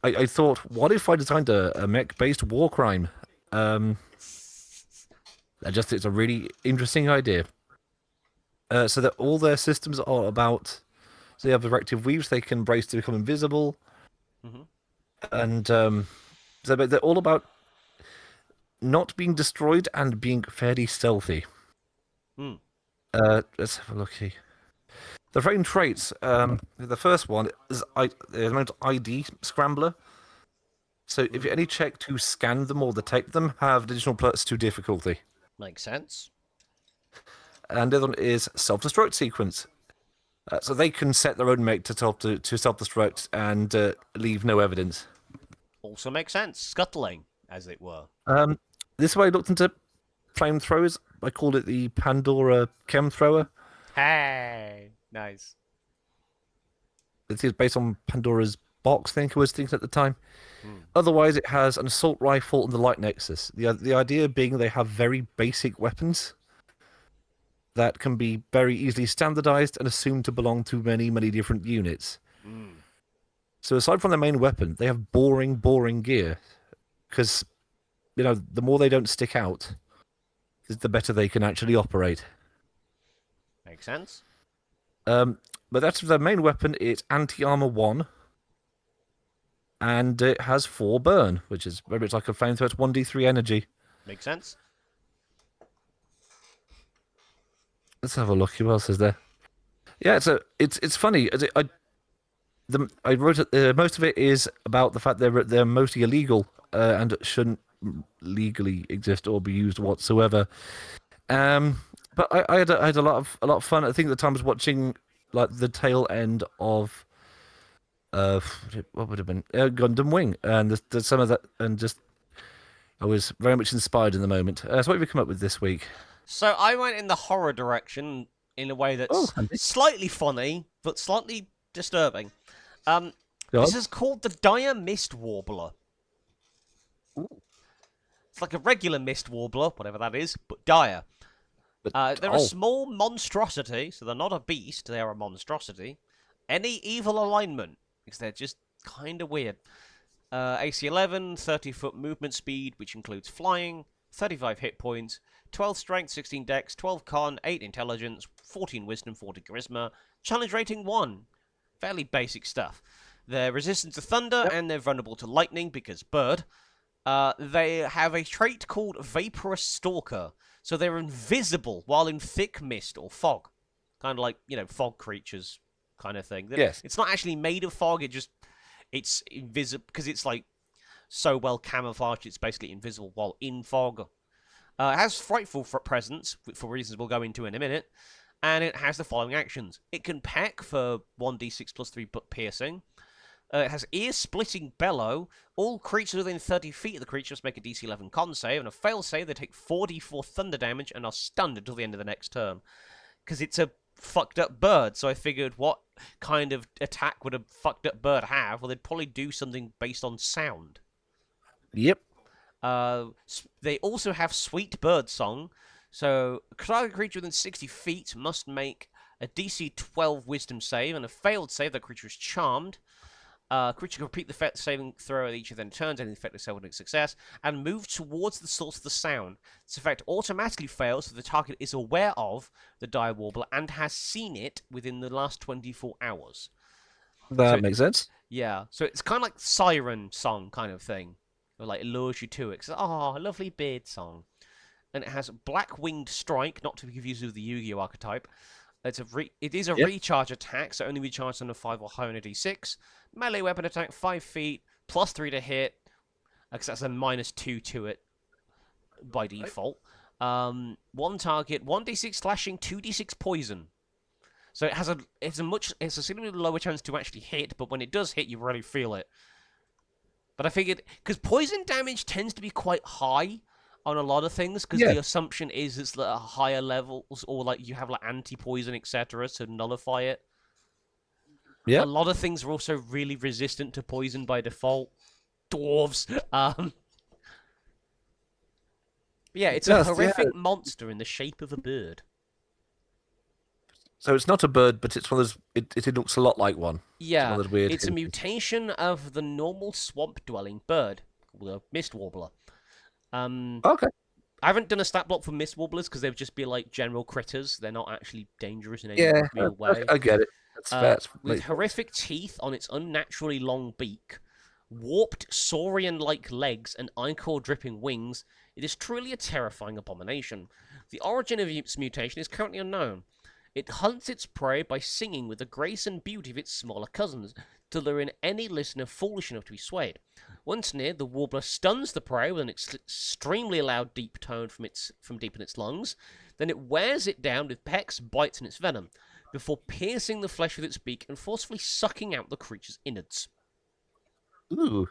I thought, what if I designed a mech-based war crime? It's a really interesting idea. So that all their systems are about. So they have erective weaves they can brace to become invisible, and so they're all about not being destroyed and being fairly stealthy. Let's have a look here. The frame traits. The first one is the ID Scrambler. So if you any check to scan them or detect them, have additional +2 difficulty. Makes sense. And the other one is self-destruct sequence. So they can set their own mech to self-destruct and leave no evidence. Also makes sense. Scuttling, as it were. This way I looked into flamethrowers. I called it the Pandora Chem Thrower. Hey, nice. It is based on Pandora's box, I think I was thinking at the time. Otherwise, it has an assault rifle and the light nexus. The idea being they have very basic weapons that can be very easily standardized and assumed to belong to many, many different units. So aside from their main weapon, they have boring gear. Because, the more they don't stick out, the better they can actually operate. Makes sense. But that's their main weapon. It's anti-armor 1. And it has 4 burn, which is very much like a flamethrower. It's 1d3 energy. Makes sense. Let's have a look. Who else is there? Yeah, it's funny. I wrote it. Most of it is about the fact they're mostly illegal and shouldn't legally exist or be used whatsoever. But I had a lot of fun. I think at the time I was watching like the tail end of what would have been Gundam Wing, and there's some of that, and just I was very much inspired in the moment. So what have you come up with this week? So I went in the horror direction in a way Oh, that's handy. slightly funny, but slightly disturbing. Go This on. is called the dire mist warbler. It's like a regular mist warbler, whatever that is, but dire. But They're a small monstrosity, so they're not a beast, they are a monstrosity. Any evil alignment, because they're just kind of weird. AC 11, 30-foot movement speed, which includes flying, 35 hit points, 12 strength, 16 dex, 12 con, 8 intelligence, 14 wisdom, 40 charisma, challenge rating 1. Fairly basic stuff. They're resistant to thunder, and they're vulnerable to lightning, because bird. They have a trait called Vaporous Stalker, so they're invisible while in thick mist or fog. Kind of like, fog creatures kind of thing. Yes. It's not actually made of fog, it's invisible, because it's like so well camouflaged, it's basically invisible while in fog. It has frightful presence, for reasons we'll go into in a minute, and it has the following actions. It can peck for 1d6 plus 3 piercing. It has ear-splitting bellow. All creatures within 30 feet of the creature must make a DC 11 con save, and a fail save, they take 4d4 thunder damage and are stunned until the end of the next turn. Because it's a fucked up bird, so I figured what kind of attack would a fucked up bird have? Well, they'd probably do something based on sound. Yep. They also have Sweet Bird Song, so a target creature within 60 feet must make a DC 12 Wisdom save, and a failed save, that creature is charmed. Creature can repeat the saving throw at each of their turns, any effective save with success, and move towards the source of the sound. This effect automatically fails if the target is aware of the dire warbler and has seen it within the last 24 hours. That makes sense. Yeah, so it's kind of like siren song kind of thing. Or like it lures you to it. It's a lovely bird song. And it has Black Winged Strike, not to be confused with the Yu-Gi-Oh archetype. It is a recharge attack, so only recharges on a 5 or higher on a d6. Melee weapon attack, 5 feet, plus 3 to hit, because that's a -2 to it by default. One target, 1d6 slashing, 2d6 poison. So it's a significantly lower chance to actually hit, but when it does hit, you really feel it. But I figured, because poison damage tends to be quite high on a lot of things, because the assumption is it's at higher levels, or like you have like anti-poison, etc., to nullify it. Yeah. A lot of things are also really resistant to poison by default. Dwarves. Yeah, it's a horrific monster in the shape of a bird. So it's not a bird, but it's one of those. It looks a lot like one. Yeah, It's a mutation of the normal swamp-dwelling bird, the mist warbler. Okay. I haven't done a stat block for mist warblers because they would just be like general critters. They're not actually dangerous in any real way. I get it. That's fair. With horrific teeth on its unnaturally long beak, warped saurian-like legs, and ichor-dripping wings, it is truly a terrifying abomination. The origin of its mutation is currently unknown. It hunts its prey by singing with the grace and beauty of its smaller cousins, to lure in any listener foolish enough to be swayed. Once near, the warbler stuns the prey with an extremely loud deep tone from deep in its lungs. Then it wears it down with pecks, bites, and its venom, before piercing the flesh with its beak and forcefully sucking out the creature's innards. Ooh.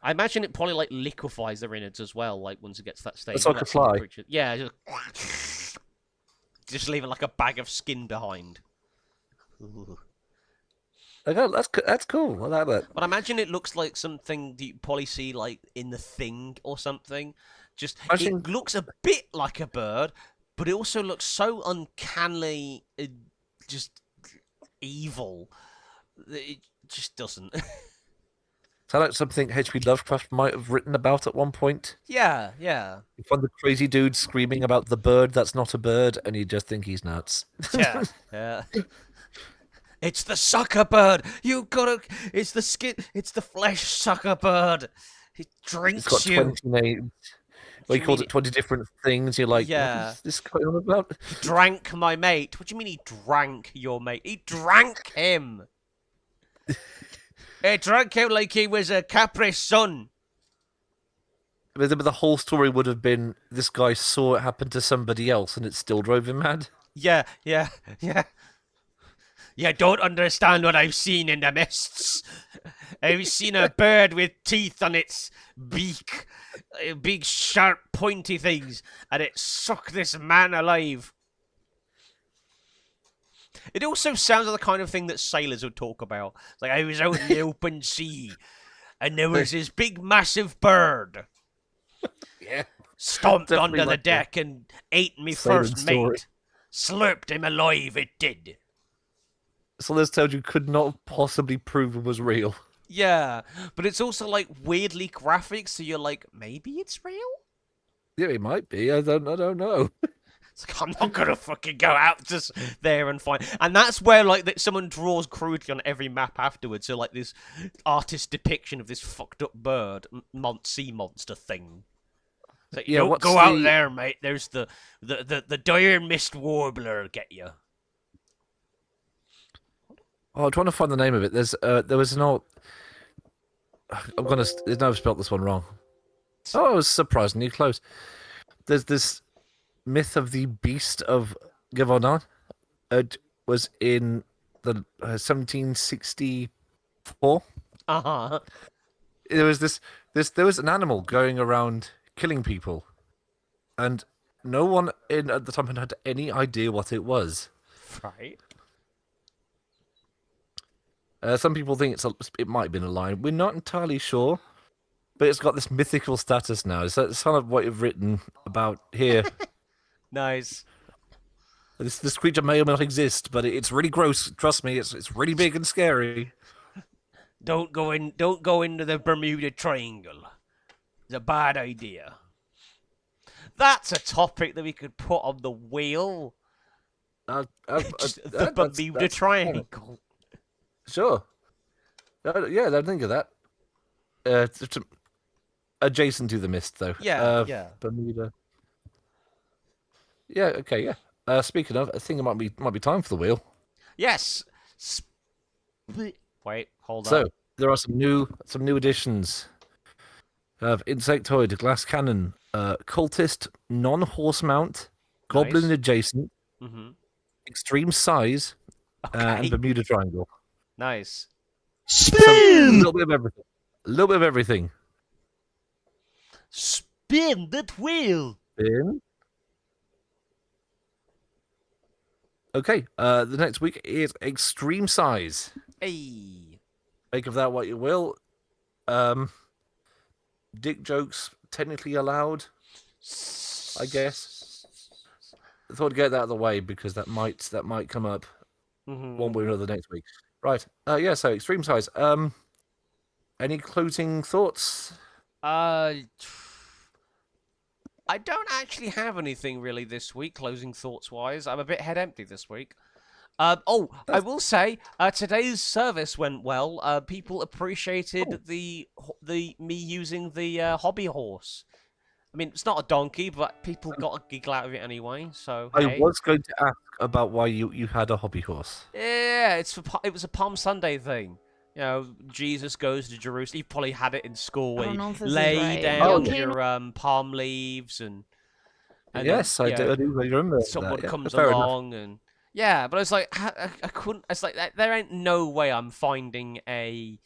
I imagine it probably like liquefies their innards as well, like once it gets to that stage. It's like a fly. Yeah, just leaving like a bag of skin behind. Ooh. Okay, that's cool. I like that. But I imagine it looks like something that you probably see like in The Thing or something. It looks a bit like a bird, but it also looks so uncannily just evil. It just doesn't. Sound like something H.P. Lovecraft might have written about at one point. Yeah. You find the crazy dude screaming about the bird that's not a bird, and you just think he's nuts. Yeah. It's the sucker bird. It's the skin. It's the flesh sucker bird. It drinks It's got you. 20 names. Well, he calls it 20 different things. You're like, Yeah. what is this going on about? He drank my mate. What do you mean he drank your mate? He drank him. He drank him like he was a Capri Sun. the whole story would have been this guy saw it happen to somebody else, and it still drove him mad. Yeah, yeah, yeah. You don't understand what I've seen in the mists. I've seen a bird with teeth on its beak, big sharp pointy things, and it sucked this man alive. It also sounds like the kind of thing that sailors would talk about. It's like, I was out in the open sea, and there was this big massive bird. Yeah. Stomped Definitely onto the like deck and ate me sailing first story. mate. Slurped him alive, it did. So this tells you could not have possibly prove it was real. Yeah, but it's also like weirdly graphic, so you're like, maybe it's real? Yeah, it might be. I don't know. It's like, I'm not gonna fucking go out just there and find. And that's where like that someone draws crudely on every map afterwards. So like this artist depiction of this fucked up bird, sea monster thing. It's like, Yeah, don't what's go out the- there, mate. There's the dire mist warbler get you. Oh, I'm trying to find the name of it. There was an old. I'm gonna. No, I've spelled this one wrong. Oh, I was surprisingly close. There's this myth of the beast of Gavronon. It was in the 1764. Uh-huh. There was there was an animal going around killing people, and no one at the time had any idea what it was. Right. Some people think it might have been a lion. We're not entirely sure, but it's got this mythical status now. It's kind of what you've written about here. Nice. This creature may or may not exist, but it's really gross. Trust me, it's really big and scary. Don't go into the Bermuda Triangle. It's a bad idea. That's a topic that we could put on the wheel. Just the Bermuda that's Triangle. Sure. Yeah, I don't think of that. It's adjacent to the mist, though. Yeah, yeah. Bermuda. Yeah. Okay. Yeah. Speaking of, I think it might be time for the wheel. Yes. Wait, hold So on. there are some new additions. Of insectoid, glass cannon, cultist, non-horse mount, goblin Nice. adjacent, Mm-hmm. extreme size, Okay. and Bermuda Triangle. Nice. So, a little bit of everything. A little bit of everything. Spin that wheel. In. Okay. The next week is extreme size. Hey. Make of that what you will. Dick jokes technically allowed, I guess. I thought I'd get that out of the way because that might come up one way or another next week. Right. Yeah. So extreme size. Any closing thoughts? I don't actually have anything really this week, closing thoughts wise. I'm a bit head empty this week. I will say today's service went well. People appreciated the me using the hobby horse. I mean, it's not a donkey, but people got a giggle out of it anyway. So I hey. was going to ask about why you had a hobby horse. Yeah, it was a Palm Sunday thing. You know, Jesus goes to Jerusalem. You probably had it in school where don't know you if this is lay right. down Okay. your palm leaves and Yes, then, I do remember. someone that. Yeah, comes fair enough. along and yeah, but it's like I couldn't. It's like there ain't no way I'm finding a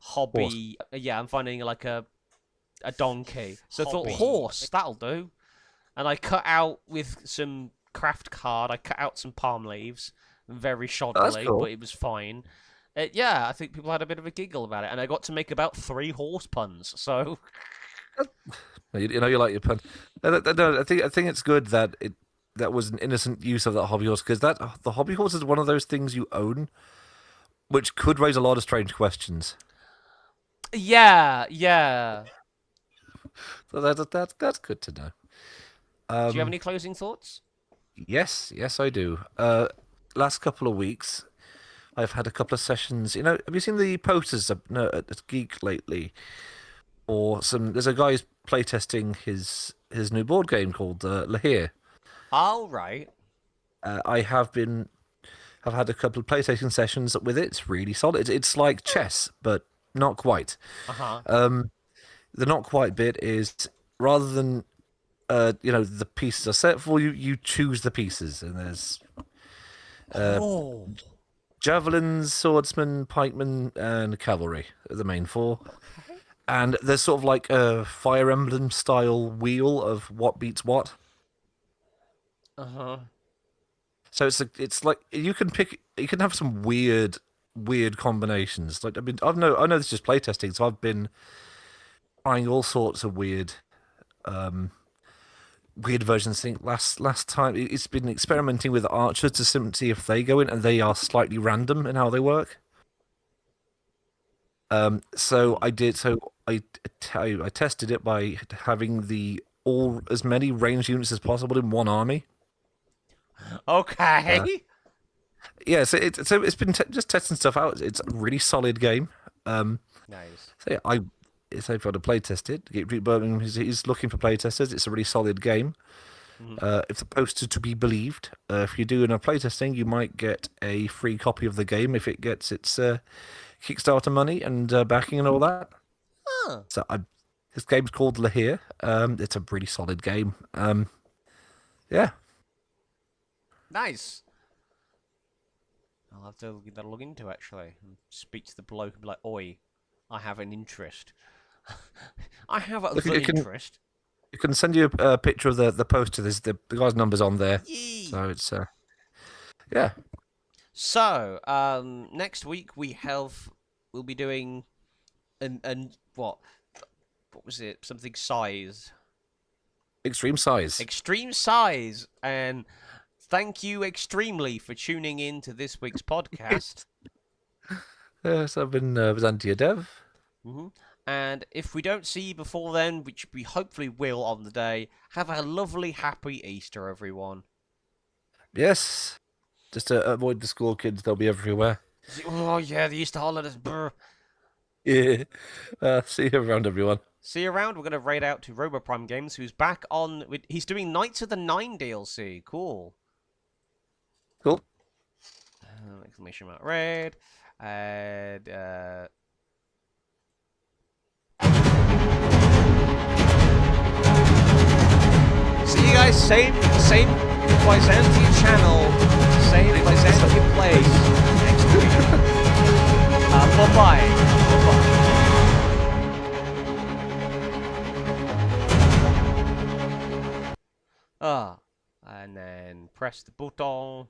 hobby. Yeah, I'm finding like a donkey. So I thought Hobby. horse that'll do, and I cut out with some craft card. I cut out some palm leaves, very shoddily, cool. but it was fine. Yeah, I think people had a bit of a giggle about it, and I got to make about 3 horse puns. So You know you like your pun. No, I think it's good that that was an innocent use of that hobby horse because the hobby horse is one of those things you own, which could raise a lot of strange questions. yeah. So that's good to know. Do you have any closing thoughts? Yes, I do. Last couple of weeks, I've had a couple of sessions. You know, have you seen the posters at Geek lately? Or there's a guy who's playtesting his new board game called Lahir. All right. I've had a couple of PlayStation sessions with it. It's really solid. It's like chess, but not quite. Uh huh. The not quite bit is rather than the pieces are set for you, you choose the pieces, and there's Oh. javelins, swordsmen, pikemen, and cavalry are the main four. Okay. And there's sort of like a Fire Emblem style wheel of what beats what. Uh-huh. So it's like you can have some weird combinations. Like I know this is just playtesting, so I've been trying all sorts of weird versions. I think last time it's been experimenting with archers to see if they go in, and they are slightly random in how they work. So I did. So I tested it by having as many ranged units as possible in one army. Okay. Yeah, so it's been just testing stuff out. It's a really solid game. Nice. So yeah, if I want to play test it, Birmingham he's looking for play testers. It's a really solid game. If the post is to be believed, if you do enough playtesting, you might get a free copy of the game if it gets its Kickstarter money and backing and all that. Huh. So this game's called Lahir. It's a really solid game. Yeah. Nice. I'll have to get that look into actually and speak to the bloke and be like, "Oi, I have an interest. I have Look, the interest." You can send you a picture of the poster. There's the guy's numbers on there. Yee. So it's yeah. So, next week we'll be doing what was it? Something size. Extreme size. Extreme size, and thank you extremely for tuning in to this week's podcast. So I've been Byzantian Dev. And if we don't see you before then, which we hopefully will on the day, have a lovely, happy Easter, everyone. Yes. Just to avoid the school kids, they'll be everywhere. Oh yeah, the Easter holidays. Brr. Yeah. See you around, everyone. See you around. We're going to raid out to RoboPrime Games, who's back on... He's doing Knights of the Nine DLC. Cool. Cool. Exclamation mark raid. And... See you guys, same Byzantian channel, same Byzantian place next week. Bye-bye. Bye-bye. And then press the button.